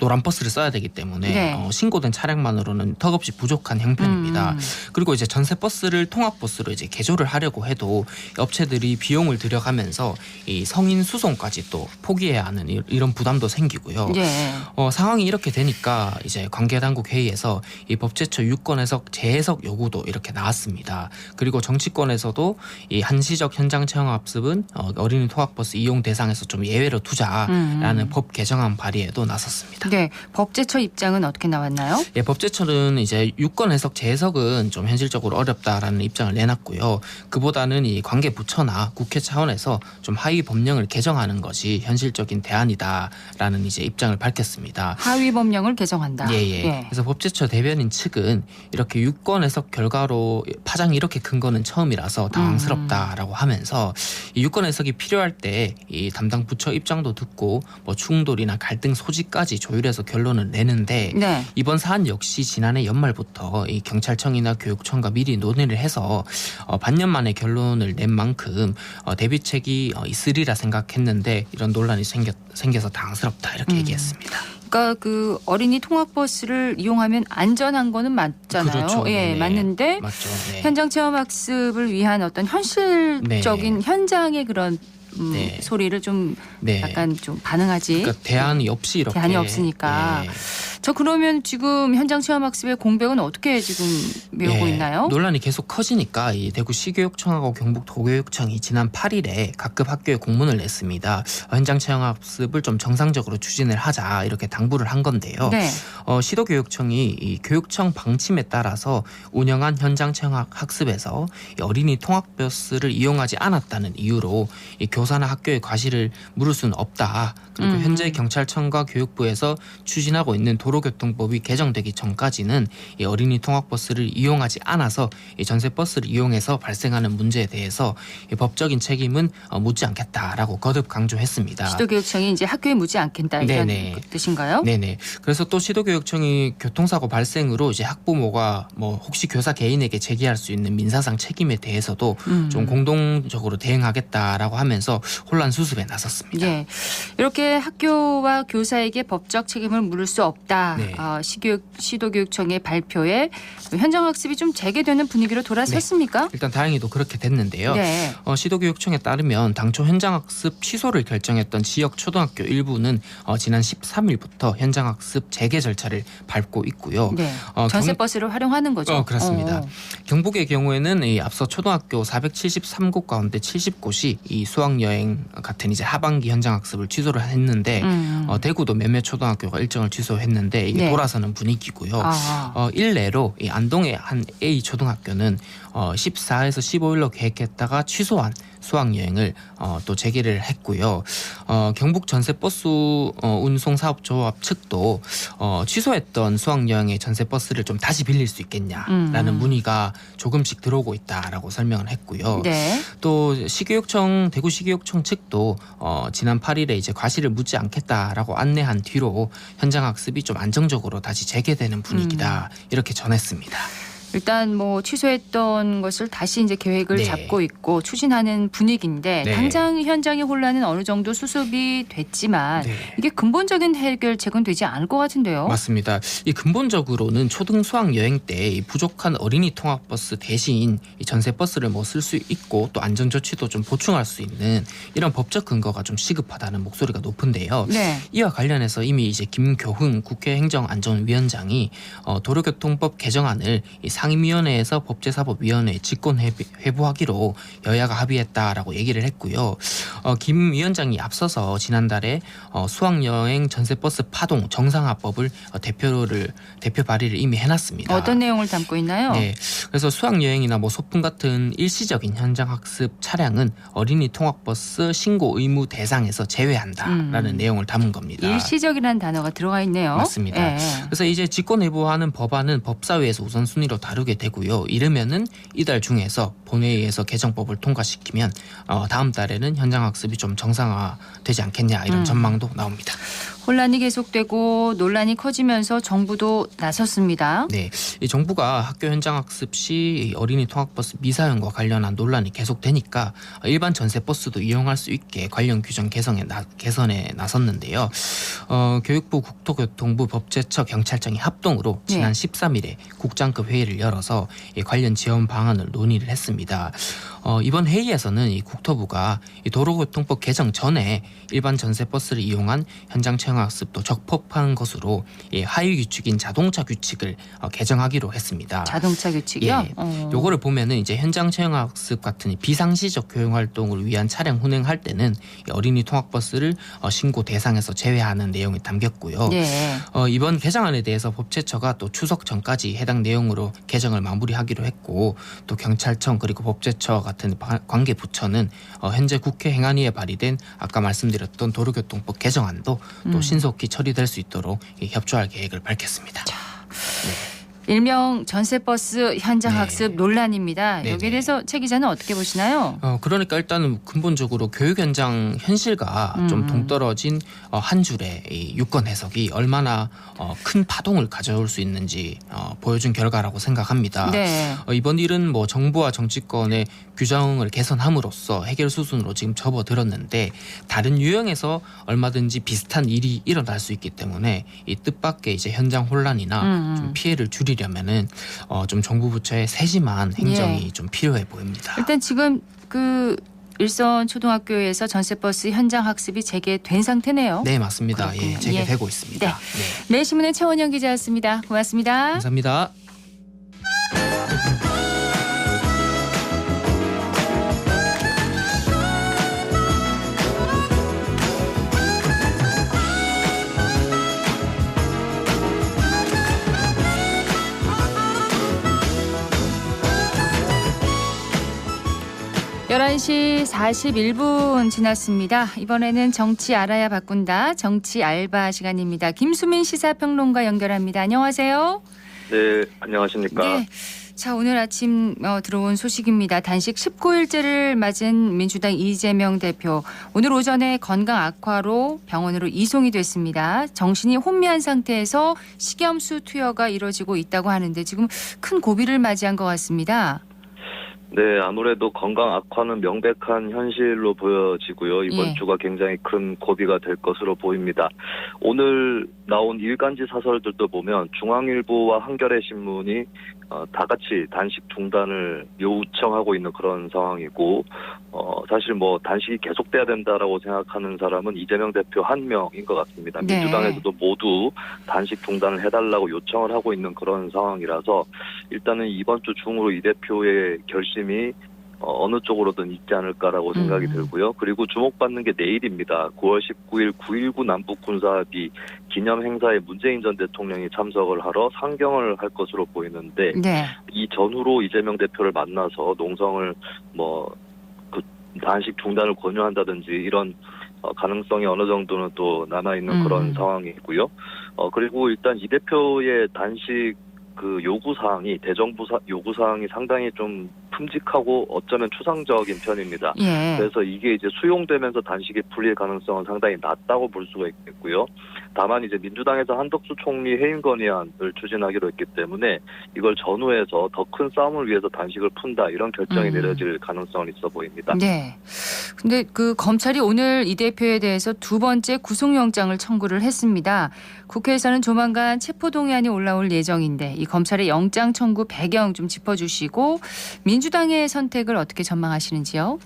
노란 버스를 써야 되기 때문에 네. 신고된 차량만으로는 턱없이 부족한 형편입니다. 그리고 이제 전세 버스를 통학 버스로 이제 개조를 하려고 해도 업체들이 비용을 들여가면서 이 성인 수송까지 또 포기해야 하는 이런 부담도 생기고요. 네. 상황이 이렇게 되니까 이제 관계당국 회의에서 이 법제처 유권 해석 재해석 요구도 이렇게 나왔습니다. 그리고 정치권에서도 이 한시적 현장 체험 학습은 어린이 통학버스 이용 대상에서 좀 예외로 두자라는 법 개정안 발의에도 나섰습니다. 네, 법제처 입장은 어떻게 나왔나요? 예, 법제처는 이제 유권 해석 재해석은 좀 현실적으로 어렵다라는 입장을 내놨고요. 그보다는 이 관계부처나 국회 차원에서 좀 하위 법령을 개정하는 것이 현실적인 대안이다라는 이제 입장을 밝혔습니다. 하위 법령을 개정한다. 예. 그래서 법제처 대변인 측은 이렇게 유권 해석 결과로 파장이 이렇게 큰 거는 처음이라서 당황스럽다라고 하면서 이 유권 해석이 필요할 때 이 담당 부처 입장도 듣고 뭐 충돌이나 갈등 소지까지 조율해서 결론을 내는데 네. 이번 사안 역시 지난해 연말부터 이 경찰청이나 교육청과 미리 논의를 해서 반년 만에 결론을 낸 만큼 대비책이 있으리라 생각했는데 이런 논란이 생겨서 당황스럽다 이렇게 얘기했습니다. 그러니까 그 어린이 통학버스를 이용하면 안전한 거는 맞잖아요. 그렇죠. 예, 네네. 맞는데 맞죠. 네. 현장 체험 학습을 위한 어떤 현실적인 현장의 그런 소리를 좀 약간 좀 반응하지. 그러니까 대안이 없이 이렇게 대안이 없으니까. 저 그러면 지금 현장 체험 학습의 공백은 어떻게 지금 메우고 있나요? 논란이 계속 커지니까 이 대구 시교육청하고 경북 도교육청이 지난 8일에 각급 학교에 공문을 냈습니다. 현장 체험 학습을 좀 정상적으로 추진을 하자 이렇게 당부를 한 건데요. 네. 시도교육청이 이 교육청 방침에 따라서 운영한 현장 체험 학습에서 이 어린이 통학버스를 이용하지 않았다는 이유로 이 교사나 학교의 과실을 물을 수는 없다. 그리고 현재 경찰청과 교육부에서 추진하고 있는 도로교통법이 개정되기 전까지는 이 어린이 통학버스를 이용하지 않아서 이 전세버스를 이용해서 발생하는 문제에 대해서 이 법적인 책임은 묻지 않겠다라고 거듭 강조했습니다. 시도교육청이 이제 학교에 묻지 않겠다 이런 뜻인가요? 네네. 그래서 또 시도교육청이 교통사고 발생으로 이제 학부모가 뭐 혹시 교사 개인에게 제기할 수 있는 민사상 책임에 대해서도 좀 공동적으로 대응하겠다라고 하면서 혼란 수습에 나섰습니다. 예. 이렇게 학교와 교사에게 법적 책임을 물을 수 없다. 네. 시도교육청의 발표에 현장 학습이 좀 재개되는 분위기로 돌아섰습니까? 일단 다행히도 그렇게 됐는데요. 네. 시도교육청에 따르면 당초 현장학습 취소를 결정했던 지역 초등학교 일부는 지난 13일부터 현장학습 재개 절차를 밟고 있고요. 네. 전세버스를 활용하는 거죠. 그렇습니다. 경북의 경우에는 이 앞서 초등학교 473곳 가운데 70곳이 이 수학여행 같은 이제 하반기 현장학습을 취소를 했는데 대구도 몇몇 초등학교가 일정을 취소했는데 이게 돌아서는 분위기고요. 일례로 이 안동의 한 A 초등학교는 14에서 15일로 계획했다가 취소한 수학여행을 또 재개를 했고요. 경북 전세버스 운송사업조합 측도 취소했던 수학여행의 전세버스를 좀 다시 빌릴 수 있겠냐라는 문의가 조금씩 들어오고 있다라고 설명을 했고요. 네. 또 대구 시교육청 측도 지난 8일에 이제 과실을 묻지 않겠다라고 안내한 뒤로 현장 학습이 좀 안정적으로 다시 재개되는 분위기다 이렇게 전했습니다. 일단 뭐 취소했던 것을 다시 이제 계획을 잡고 있고 추진하는 분위기인데 당장 현장의 혼란은 어느 정도 수습이 됐지만 이게 근본적인 해결책은 되지 않을 것 같은데요. 맞습니다. 이 근본적으로는 초등 수학 여행 때 이 부족한 어린이 통학버스 대신 이 전세버스를 뭐 쓸 수 있고 또 안전조치도 좀 보충할 수 있는 이런 법적 근거가 좀 시급하다는 목소리가 높은데요. 이와 관련해서 이미 이제 김교흥 국회 행정안전위원장이 도로교통법 개정안을 이 상임위원회에서 법제사법위원회에 직권 회부하기로 여야가 합의했다라고 얘기를 했고요. 김 위원장이 앞서서 지난달에 수학여행 전세버스 파동 정상화법을 대표 발의를 이미 해놨습니다. 어떤 내용을 담고 있나요? 네, 그래서 수학여행이나 뭐 소풍 같은 일시적인 현장학습 차량은 어린이 통학버스 신고 의무 대상에서 제외한다라는 내용을 담은 겁니다. 일시적이라는 단어가 들어가 있네요. 맞습니다. 그래서 이제 직권 회부하는 법안은 법사위에서 우선순위로 다루게 되고요. 이르면은 이달 중에서 본회의에서 개정법을 통과시키면 다음 달에는 현장학습이 좀 정상화되지 않겠냐 이런 전망도 나옵니다. 혼란이 계속되고 논란이 커지면서 정부도 나섰습니다. 네, 이 정부가 학교 현장 학습 시 어린이 통학버스 미사용과 관련한 논란이 계속되니까 일반 전세버스도 이용할 수 있게 관련 규정 개선에 나섰는데요. 교육부, 국토교통부, 법제처, 경찰청이 합동으로 지난 13일에 국장급 회의를 열어서 이 관련 지원 방안을 논의를 했습니다. 이번 회의에서는 이 국토부가 이 도로교통법 개정 전에 일반 전세버스를 이용한 현장 체험학습도 적법한 것으로 하위 규칙인 자동차 규칙을 개정하기로 했습니다. 자동차 규칙이요? 예, 요거를 보면은 이제 현장 체험학습 같은 비상시적 교육 활동을 위한 차량 운행할 때는 어린이 통학버스를 신고 대상에서 제외하는 내용이 담겼고요. 네. 이번 개정안에 대해서 법제처가 또 추석 전까지 해당 내용으로 개정을 마무리하기로 했고, 또 경찰청 그리고 법제처 같은 관계 부처는 현재 국회 행안위에 발의된 아까 말씀드렸던 도로교통법 개정안도 또 신속히 처리될 수 있도록 협조할 계획을 밝혔습니다. 일명 전세버스 현장 네. 학습 논란입니다. 네네. 여기에 대해서 최 기자는 어떻게 보시나요? 그러니까 일단은 근본적으로 교육 현장 현실과 좀 동떨어진 한 줄의 이 유권 해석이 얼마나 큰 파동을 가져올 수 있는지 보여준 결과라고 생각합니다. 네. 이번 일은 뭐 정부와 정치권의 규정을 개선함으로써 해결 수순으로 지금 접어들었는데, 다른 유형에서 얼마든지 비슷한 일이 일어날 수 있기 때문에 이 뜻밖의 이제 현장 혼란이나 좀 피해를 줄이려면은 좀 정부 부처의 세심한 행정이 좀 필요해 보입니다. 일단 지금 그 일선 초등학교에서 전세버스 현장 학습이 재개된 상태네요. 네, 맞습니다. 그렇군요. 예, 재개되고 있습니다. 네. 매일신문의 최원영 기자였습니다. 고맙습니다. 감사합니다. (11시 41분) 지났습니다. 이번에는 정치 알아야 바꾼다. 정치 알바 시간입니다. 김수민 시사평론가 연결합니다. 안녕하세요. 네, 안녕하십니까. 네. 자, 오늘 아침 들어온 소식입니다. 단식 19일째를 맞은 민주당 이재명 대표. 오늘 오전에 건강 악화로 병원으로 이송이 됐습니다. 정신이 혼미한 상태에서 식염수 투여가 이뤄지고 있다고 하는데 지금 큰 고비를 맞이한 것 같습니다. 네, 아무래도 건강 악화는 명백한 현실로 보여지고요. 이번 주가 굉장히 큰 고비가 될 것으로 보입니다. 오늘 나온 일간지 사설들도 보면 중앙일보와 한겨레 신문이 다 같이 단식 중단을 요청하고 있는 그런 상황이고, 사실 뭐 단식이 계속돼야 된다라고 생각하는 사람은 이재명 대표 한 명인 것 같습니다. 네. 민주당에서도 모두 단식 중단을 해달라고 요청을 하고 있는 그런 상황이라서 일단은 이번 주 중으로 이 대표의 결심이 어느 쪽으로든 있지 않을까라고 생각이 들고요. 그리고 주목받는 게 내일입니다. 9월 19일 9.19 남북군사합의 기념 행사에 문재인 전 대통령이 참석을 하러 상경을 할 것으로 보이는데, 이 전후로 이재명 대표를 만나서 농성을 단식 중단을 권유한다든지 이런 가능성이 어느 정도는 또 남아있는 그런 상황이고요. 그리고 일단 이 대표의 단식 그 요구사항이, 대정부 요구사항이 상당히 좀 큼직하고 어쩌면 추상적인 편입니다. 그래서 이게 이제 수용되면서 단식이 풀릴 가능성은 상당히 낮다고 볼 수가 있겠고요. 다만 이제 민주당에서 한덕수 총리 해임 건의안을 추진하기로 했기 때문에 이걸 전후해서 더 큰 싸움을 위해서 단식을 푼다, 이런 결정이 내려질 가능성은 있어 보입니다. 네. 근데 그 검찰이 오늘 이 대표에 대해서 두 번째 구속영장을 청구를 했습니다. 국회에서는 조만간 체포동의안이 올라올 예정인데 이 검찰의 영장 청구 배경 좀 짚어주시고 민주당의 선택을 어떻게 전망하시는지요?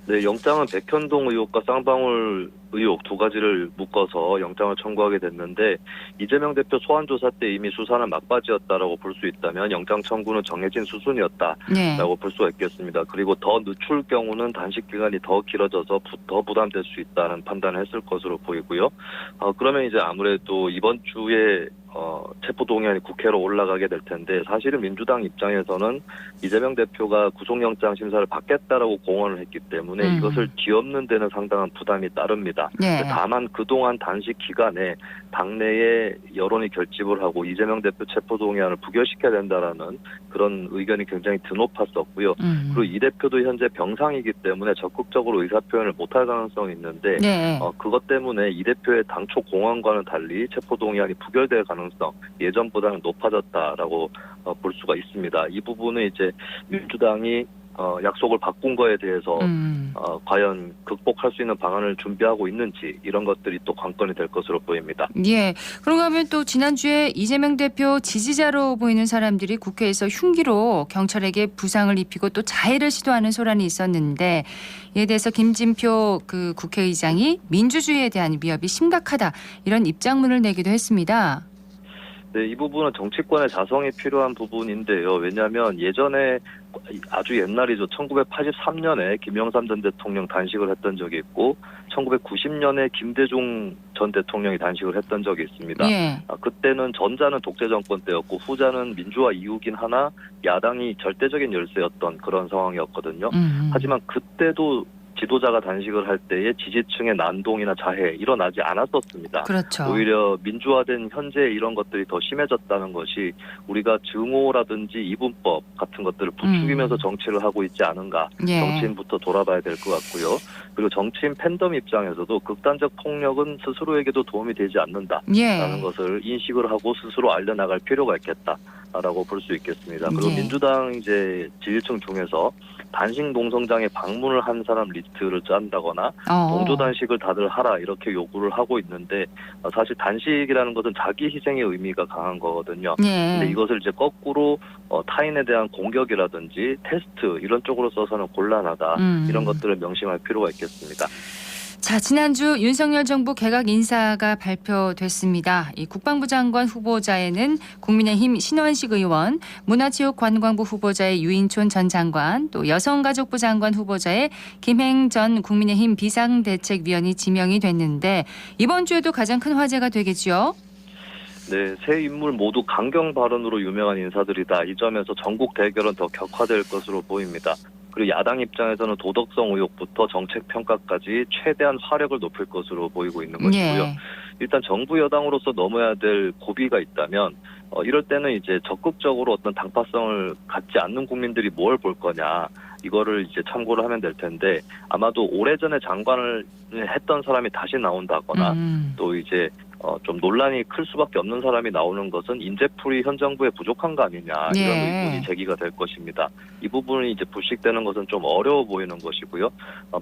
네, 영장은 백현동 의혹과 쌍방울 의혹 두 가지를 묶어서 영장을 청구하게 됐는데, 이재명 대표 소환 조사 때 이미 수사는 막바지였다라고 볼 수 있다면 영장 청구는 정해진 수순이었다라고 볼 수가 있겠습니다. 그리고 더 늦출 경우는 단식 기간이 더 길어져서 더 부담될 수 있다는 판단을 했을 것으로 보이고요. 그러면 이제 아무래도 이번 주에 체포동의안이 국회로 올라가게 될 텐데 사실은 민주당 입장에서는 이재명 대표가 구속영장 심사를 받겠다라고 공언을 했기 때문에 이것을 뒤엎는 데는 상당한 부담이 따릅니다. 네. 다만 그동안 단식 기간에 당내에 여론이 결집을 하고 이재명 대표 체포동의안을 부결시켜야 된다라는 그런 의견이 굉장히 드높았었고요. 그리고 이 대표도 현재 병상이기 때문에 적극적으로 의사표현을 못할 가능성이 있는데 네. 그것 때문에 이 대표의 당초 공언과는 달리 체포동의안이 부결될 가능성 예전보다는 높아졌다라고 볼 수가 있습니다. 이 부분은 이제 민주당이 약속을 바꾼 거에 대해서 과연 극복할 수 있는 방안을 준비하고 있는지 이런 것들이 또 관건이 될 것으로 보입니다. 예. 그런가 하면 또 지난주에 이재명 대표 지지자로 보이는 사람들이 국회에서 흉기로 경찰에게 부상을 입히고 또 자해를 시도하는 소란이 있었는데 이에 대해서 김진표 그 국회의장이 민주주의에 대한 위협이 심각하다 이런 입장문을 내기도 했습니다. 네, 이 부분은 정치권의 자성이 필요한 부분인데요. 왜냐하면 예전에 아주 옛날이죠. 1983년에 김영삼 전 대통령 단식을 했던 적이 있고 1990년에 김대중 전 대통령이 단식을 했던 적이 있습니다. 예. 그때는 전자는 독재 정권 때였고 후자는 민주화 이후긴 하나 야당이 절대적인 열세였던 그런 상황이었거든요. 하지만 그때도 지도자가 단식을 할 때에 지지층의 난동이나 자해 일어나지 않았었습니다. 그렇죠. 오히려 민주화된 현재 이런 것들이 더 심해졌다는 것이 우리가 증오라든지 이분법 같은 것들을 부추기면서 정치를 하고 있지 않은가. 예. 정치인부터 돌아봐야 될 것 같고요. 그리고 정치인 팬덤 입장에서도 극단적 폭력은 스스로에게도 도움이 되지 않는다라는 예. 것을 인식을 하고 스스로 알려나갈 필요가 있겠다라고 볼 수 있겠습니다. 그리고 예. 민주당 이제 지지층 중에서 단식 농성장에 방문을 한 사람 리스트를 짠다거나 동조 단식을 다들 하라 이렇게 요구를 하고 있는데 사실 단식이라는 것은 자기 희생의 의미가 강한 거거든요. 예. 근데 이것을 이제 거꾸로 타인에 대한 공격이라든지 테스트 이런 쪽으로 써서는 곤란하다. 이런 것들을 명심할 필요가 있겠습니다. 자, 지난주 윤석열 정부 개각 인사가 발표됐습니다. 이 국방부 장관 후보자에는 국민의힘 신원식 의원, 문화체육관광부 후보자의 유인촌 전 장관, 또 여성가족부 장관 후보자의 김행 전 국민의힘 비상대책위원이 지명이 됐는데 이번 주에도 가장 큰 화제가 되겠죠? 네, 세 인물 모두 강경 발언으로 유명한 인사들이다. 이 점에서 전국 대결은 더 격화될 것으로 보입니다. 그리고 야당 입장에서는 도덕성 의혹부터 정책 평가까지 최대한 화력을 높일 것으로 보이고 있는 것이고요. 예. 일단 정부 여당으로서 넘어야 될 고비가 있다면 이럴 때는 이제 적극적으로 어떤 당파성을 갖지 않는 국민들이 뭘 볼 거냐 이거를 이제 참고를 하면 될 텐데 아마도 오래전에 장관을 했던 사람이 다시 나온다거나 또 이제 좀 논란이 클 수밖에 없는 사람이 나오는 것은 인재풀이 현 정부에 부족한 거 아니냐 이런 예. 의문이 제기가 될 것입니다. 이 부분이 이제 불식되는 것은 좀 어려워 보이는 것이고요.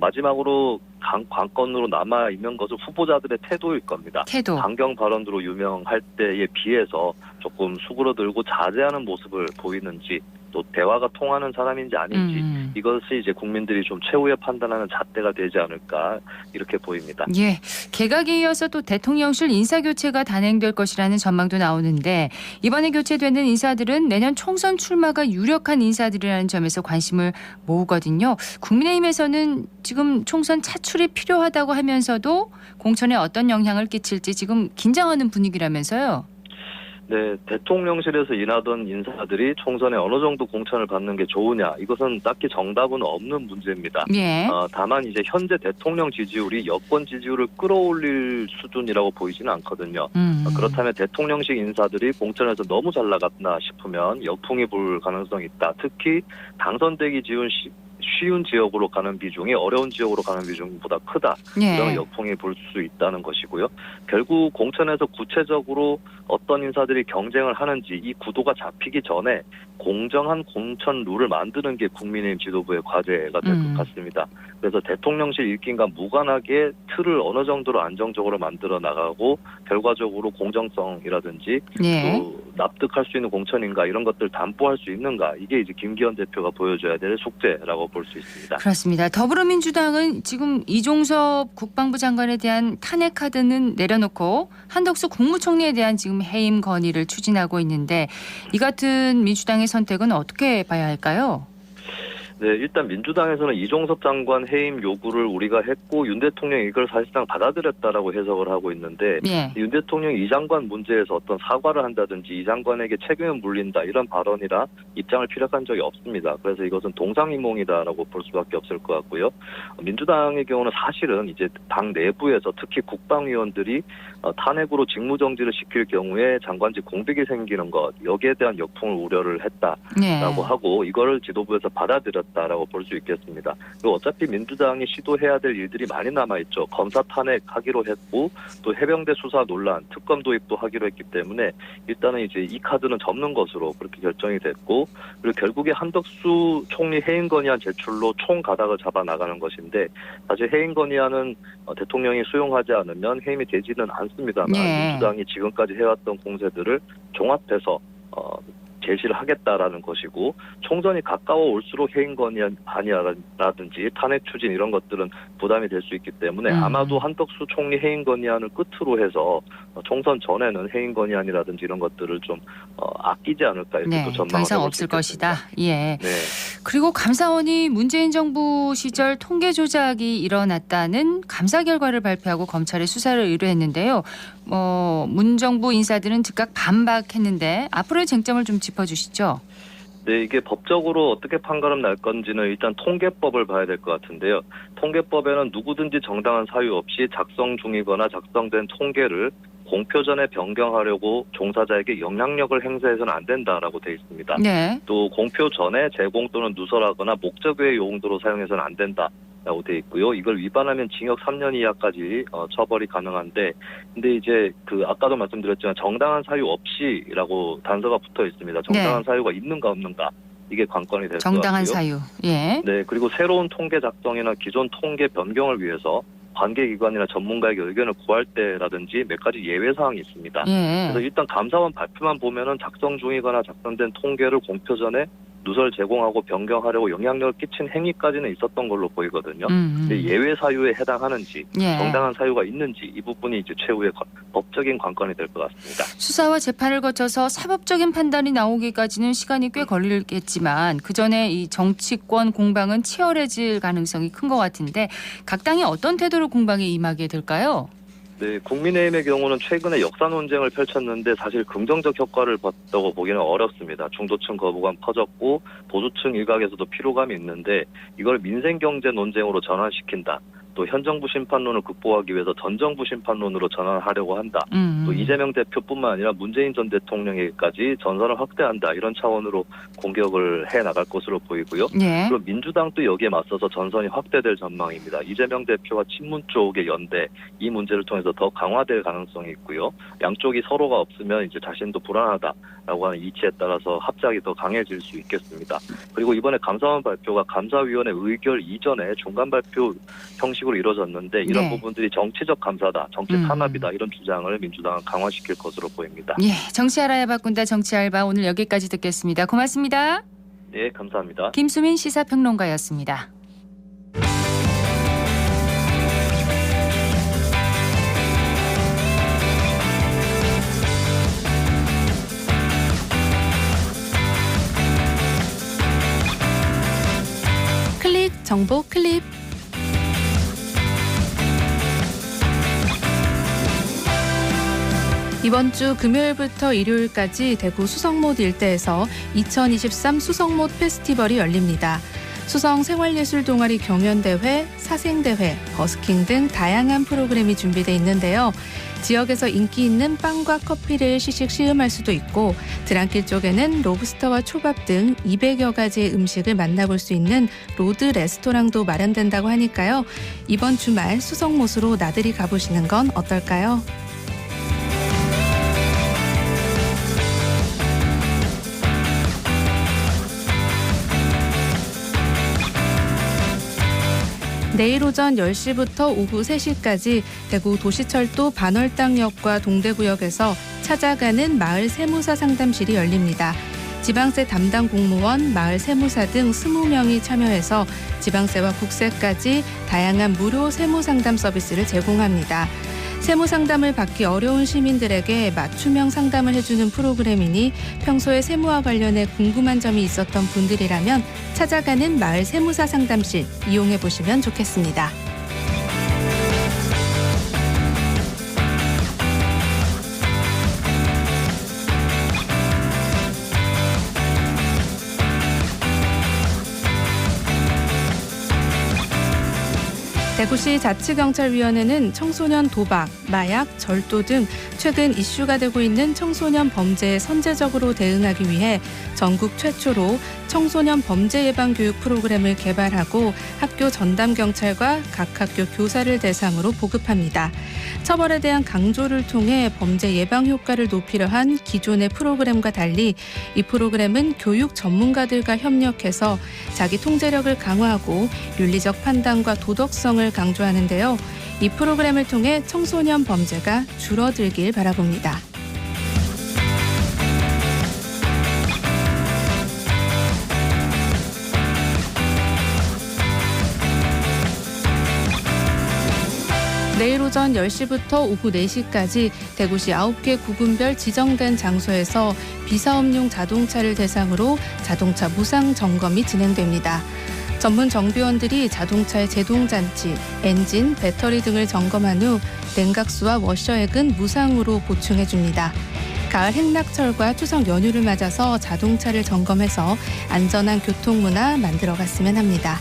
마지막으로 관건으로 남아 있는 것은 후보자들의 태도일 겁니다. 태도. 강경 발언으로 유명할 때에 비해서 조금 수그러들고 자제하는 모습을 보이는지 또 대화가 통하는 사람인지 아닌지 이것이 이제 국민들이 좀 최후의 판단하는 잣대가 되지 않을까 이렇게 보입니다. 예, 개각에 이어서 또 대통령실 인사교체가 단행될 것이라는 전망도 나오는데 이번에 교체되는 인사들은 내년 총선 출마가 유력한 인사들이라는 점에서 관심을 모으거든요. 국민의힘에서는 지금 총선 차출이 필요하다고 하면서도 공천에 어떤 영향을 끼칠지 지금 긴장하는 분위기라면서요. 네, 대통령실에서 일하던 인사들이 총선에 어느 정도 공천을 받는 게 좋으냐 이것은 딱히 정답은 없는 문제입니다. 예. 다만 이제 현재 대통령 지지율이 여권 지지율을 끌어올릴 수준이라고 보이지는 않거든요. 그렇다면 대통령직 인사들이 공천에서 너무 잘 나갔나 싶으면 역풍이 불 가능성이 있다. 특히 당선되기 쉬운 지역으로 가는 비중이 어려운 지역으로 가는 비중보다 크다. 예. 이런 역풍이 불 수 있다는 것이고요. 결국 공천에서 구체적으로 어떤 인사들이 경쟁을 하는지 이 구도가 잡히기 전에 공정한 공천 룰을 만드는 게 국민의힘 지도부의 과제가 될 것 같습니다. 그래서 대통령실 일긴과 무관하게 틀을 어느 정도로 안정적으로 만들어 나가고 결과적으로 공정성이라든지 예. 또 납득할 수 있는 공천인가 이런 것들 담보할 수 있는가 이게 이제 김기현 대표가 보여줘야 될 숙제라고 볼 수 있습니다. 그렇습니다. 더불어민주당은 지금 이종섭 국방부 장관에 대한 탄핵 카드는 내려놓고 한덕수 국무총리에 대한 지금 해임 건의를 추진하고 있는데 이 같은 민주당의 선택은 어떻게 봐야 할까요? 네, 일단 민주당에서는 이종섭 장관 해임 요구를 우리가 했고 윤 대통령이 이걸 사실상 받아들였다라고 해석을 하고 있는데 예. 윤 대통령이 이 장관 문제에서 어떤 사과를 한다든지 이 장관에게 책임을 물린다 이런 발언이나 입장을 피력한 적이 없습니다. 그래서 이것은 동상이몽이다라고 볼 수밖에 없을 것 같고요. 민주당의 경우는 사실은 이제 당 내부에서 특히 국방위원들이 탄핵으로 직무정지를 시킬 경우에 장관직 공백이 생기는 것 여기에 대한 역풍을 우려를 했다라고 하고 이거를 지도부에서 받아들였다라고 볼 수 있겠습니다. 그리고 어차피 민주당이 시도해야 될 일들이 많이 남아있죠. 검사 탄핵하기로 했고 또 해병대 수사 논란, 특검 도입도 하기로 했기 때문에 일단은 이제 이 카드는 접는 것으로 그렇게 결정이 됐고 그리고 결국에 한덕수 총리 해임 건의안 제출로 총 가닥을 잡아 나가는 것인데 사실 해임 건의안은 대통령이 수용하지 않으면 해임이 되지는 않습니다만 민주당이 지금까지 해왔던 공세들을 종합해서 제시를 하겠다라는 것이고 총선이 가까워 올수록 해임 건의안이라든지 탄핵 추진 이런 것들은 부담이 될 수 있기 때문에 아마도 한덕수 총리 해임 건의안을 끝으로 해서 총선 전에는 해임 건의안이라든지 이런 것들을 좀 아끼지 않을까 이렇게 또 전망을 더 이상 해볼 없을 수 있겠습니다. 것이다. 예. 네. 그리고 감사원이 문재인 정부 시절 통계 조작이 일어났다는 감사 결과를 발표하고 검찰에 수사를 의뢰했는데요. 문 정부 인사들은 즉각 반박했는데 앞으로의 쟁점을 좀 짚어주시죠. 네, 이게 법적으로 어떻게 판가름 날 건지는 일단 통계법을 봐야 될 것 같은데요. 통계법에는 누구든지 정당한 사유 없이 작성 중이거나 작성된 통계를 공표 전에 변경하려고 종사자에게 영향력을 행사해서는 안 된다라고 되어 있습니다. 네. 또 공표 전에 제공 또는 누설하거나 목적 외의 용도로 사용해서는 안 된다라고 되어 있고요. 이걸 위반하면 징역 3년 이하까지 처벌이 가능한데, 근데 이제 그 아까도 말씀드렸지만 정당한 사유 없이라고 단서가 붙어 있습니다. 정당한 사유가 있는가 없는가. 이게 관건이 될 것 같고요. 정당한 사유. 예. 네, 그리고 새로운 통계 작성이나 기존 통계 변경을 위해서 관계기관이나 전문가에게 의견을 구할 때라든지 몇 가지 예외 사항이 있습니다. 그래서 일단 감사원 발표만 보면은 작성 중이거나 작성된 통계를 공표 전에 누설 제공하고 변경하려고 영향력을 끼친 행위까지는 있었던 걸로 보이거든요. 근데 예외 사유에 해당하는지 정당한 사유가 있는지 이 부분이 이제 최후의 법적인 관건이 될 것 같습니다. 수사와 재판을 거쳐서 사법적인 판단이 나오기까지는 시간이 꽤 걸리겠지만 그 전에 이 정치권 공방은 치열해질 가능성이 큰 것 같은데 각 당이 어떤 태도로 공방에 임하게 될까요? 네, 국민의힘의 경우는 최근에 역사 논쟁을 펼쳤는데 사실 긍정적 효과를 봤다고 보기는 어렵습니다. 중도층 거부감 커졌고 보수층 일각에서도 피로감이 있는데 이걸 민생경제 논쟁으로 전환시킨다. 또 현 정부 심판론을 극복하기 위해서 전 정부 심판론으로 전환하려고 한다. 또 이재명 대표뿐만 아니라 문재인 전 대통령에게까지 전선을 확대한다. 이런 차원으로 공격을 해나갈 것으로 보이고요. 그리고 민주당도 여기에 맞서서 전선이 확대될 전망입니다. 이재명 대표와 친문 쪽의 연대 이 문제를 통해서 더 강화될 가능성이 있고요. 양쪽이 서로가 없으면 이제 자신도 불안하다라고 하는 이치에 따라서 합작이 더 강해질 수 있겠습니다. 그리고 이번에 감사원 발표가 감사위원회 의결 이전에 중간 발표 형식으로 이루어졌는데 이런 부분들이 정치적 감사다, 정치 탄압이다 이런 주장을 민주당은 강화시킬 것으로 보입니다. 예, 정치 알아야 바꾼다 정치 알바 오늘 여기까지 듣겠습니다. 고맙습니다. 네, 감사합니다. 김수민 시사평론가였습니다. 클릭 정보 클립. 이번 주 금요일부터 일요일까지 대구 수성못 일대에서 2023 수성못 페스티벌이 열립니다. 수성 생활예술 동아리 경연대회, 사생대회, 버스킹 등 다양한 프로그램이 준비되어 있는데요. 지역에서 인기 있는 빵과 커피를 시식 시음할 수도 있고 드랑길 쪽에는 롭스터와 초밥 등 200여 가지의 음식을 만나볼 수 있는 로드 레스토랑도 마련된다고 하니까요. 이번 주말 수성못으로 나들이 가보시는 건 어떨까요? 내일 오전 10시부터 오후 3시까지 대구 도시철도 반월당역과 동대구역에서 찾아가는 마을 세무사 상담실이 열립니다. 지방세 담당 공무원, 마을 세무사 등 20명이 참여해서 지방세와 국세까지 다양한 무료 세무 상담 서비스를 제공합니다. 세무 상담을 받기 어려운 시민들에게 맞춤형 상담을 해주는 프로그램이니 평소에 세무와 관련해 궁금한 점이 있었던 분들이라면 찾아가는 마을 세무사 상담실 이용해 보시면 좋겠습니다. 대구시 자치경찰위원회는 청소년 도박, 마약, 절도 등 최근 이슈가 되고 있는 청소년 범죄에 선제적으로 대응하기 위해 전국 최초로 청소년 범죄 예방 교육 프로그램을 개발하고 학교 전담 경찰과 각 학교 교사를 대상으로 보급합니다. 처벌에 대한 강조를 통해 범죄 예방 효과를 높이려 한 기존의 프로그램과 달리 이 프로그램은 교육 전문가들과 협력해서 자기 통제력을 강화하고 윤리적 판단과 도덕성을 강조하는데요. 이 프로그램을 통해 청소년 범죄가 줄어들길 바라봅니다. 내일 오전 10시부터 오후 4시까지 대구시 9개 구군별 지정된 장소에서 비사업용 자동차를 대상으로 자동차 무상 점검이 진행됩니다. 전문 정비원들이 자동차의 제동장치, 엔진, 배터리 등을 점검한 후 냉각수와 워셔액은 무상으로 보충해줍니다. 가을 행락철과 추석 연휴를 맞아서 자동차를 점검해서 안전한 교통문화 만들어갔으면 합니다.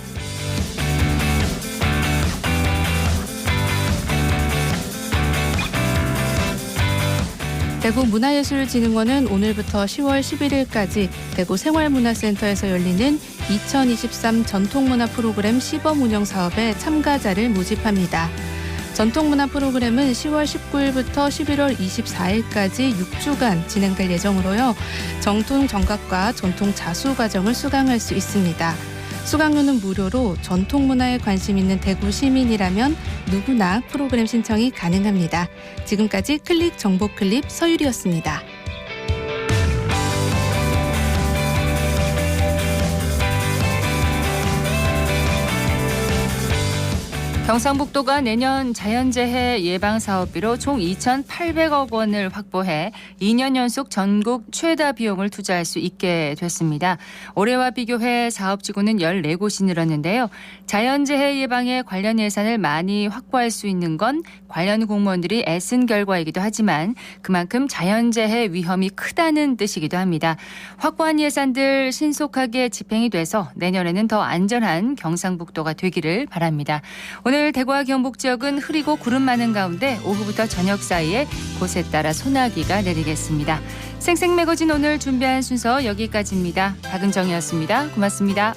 대구문화예술진흥원은 오늘부터 10월 11일까지 대구 생활문화센터에서 열리는 2023 전통문화 프로그램 시범 운영 사업에 참가자를 모집합니다. 전통문화 프로그램은 10월 19일부터 11월 24일까지 6주간 진행될 예정으로요. 정통 정각과 전통 자수 과정을 수강할 수 있습니다. 수강료는 무료로 전통 문화에 관심 있는 대구 시민이라면 누구나 프로그램 신청이 가능합니다. 지금까지 클릭 정보 클립 서유리였습니다. 경상북도가 내년 자연재해 예방사업비로 총 2,800억 원을 확보해 2년 연속 전국 최다 비용을 투자할 수 있게 됐습니다. 올해와 비교해 사업지구는 14곳이 늘었는데요. 자연재해 예방에 관련 예산을 많이 확보할 수 있는 건 관련 공무원들이 애쓴 결과이기도 하지만 그만큼 자연재해 위험이 크다는 뜻이기도 합니다. 확보한 예산들 신속하게 집행이 돼서 내년에는 더 안전한 경상북도가 되기를 바랍니다. 오늘 대구와 경북 지역은 흐리고 구름 많은 가운데 오후부터 저녁 사이에 곳에 따라 소나기가 내리겠습니다. 생생매거진 오늘 준비한 순서 여기까지입니다. 박은정이었습니다. 고맙습니다.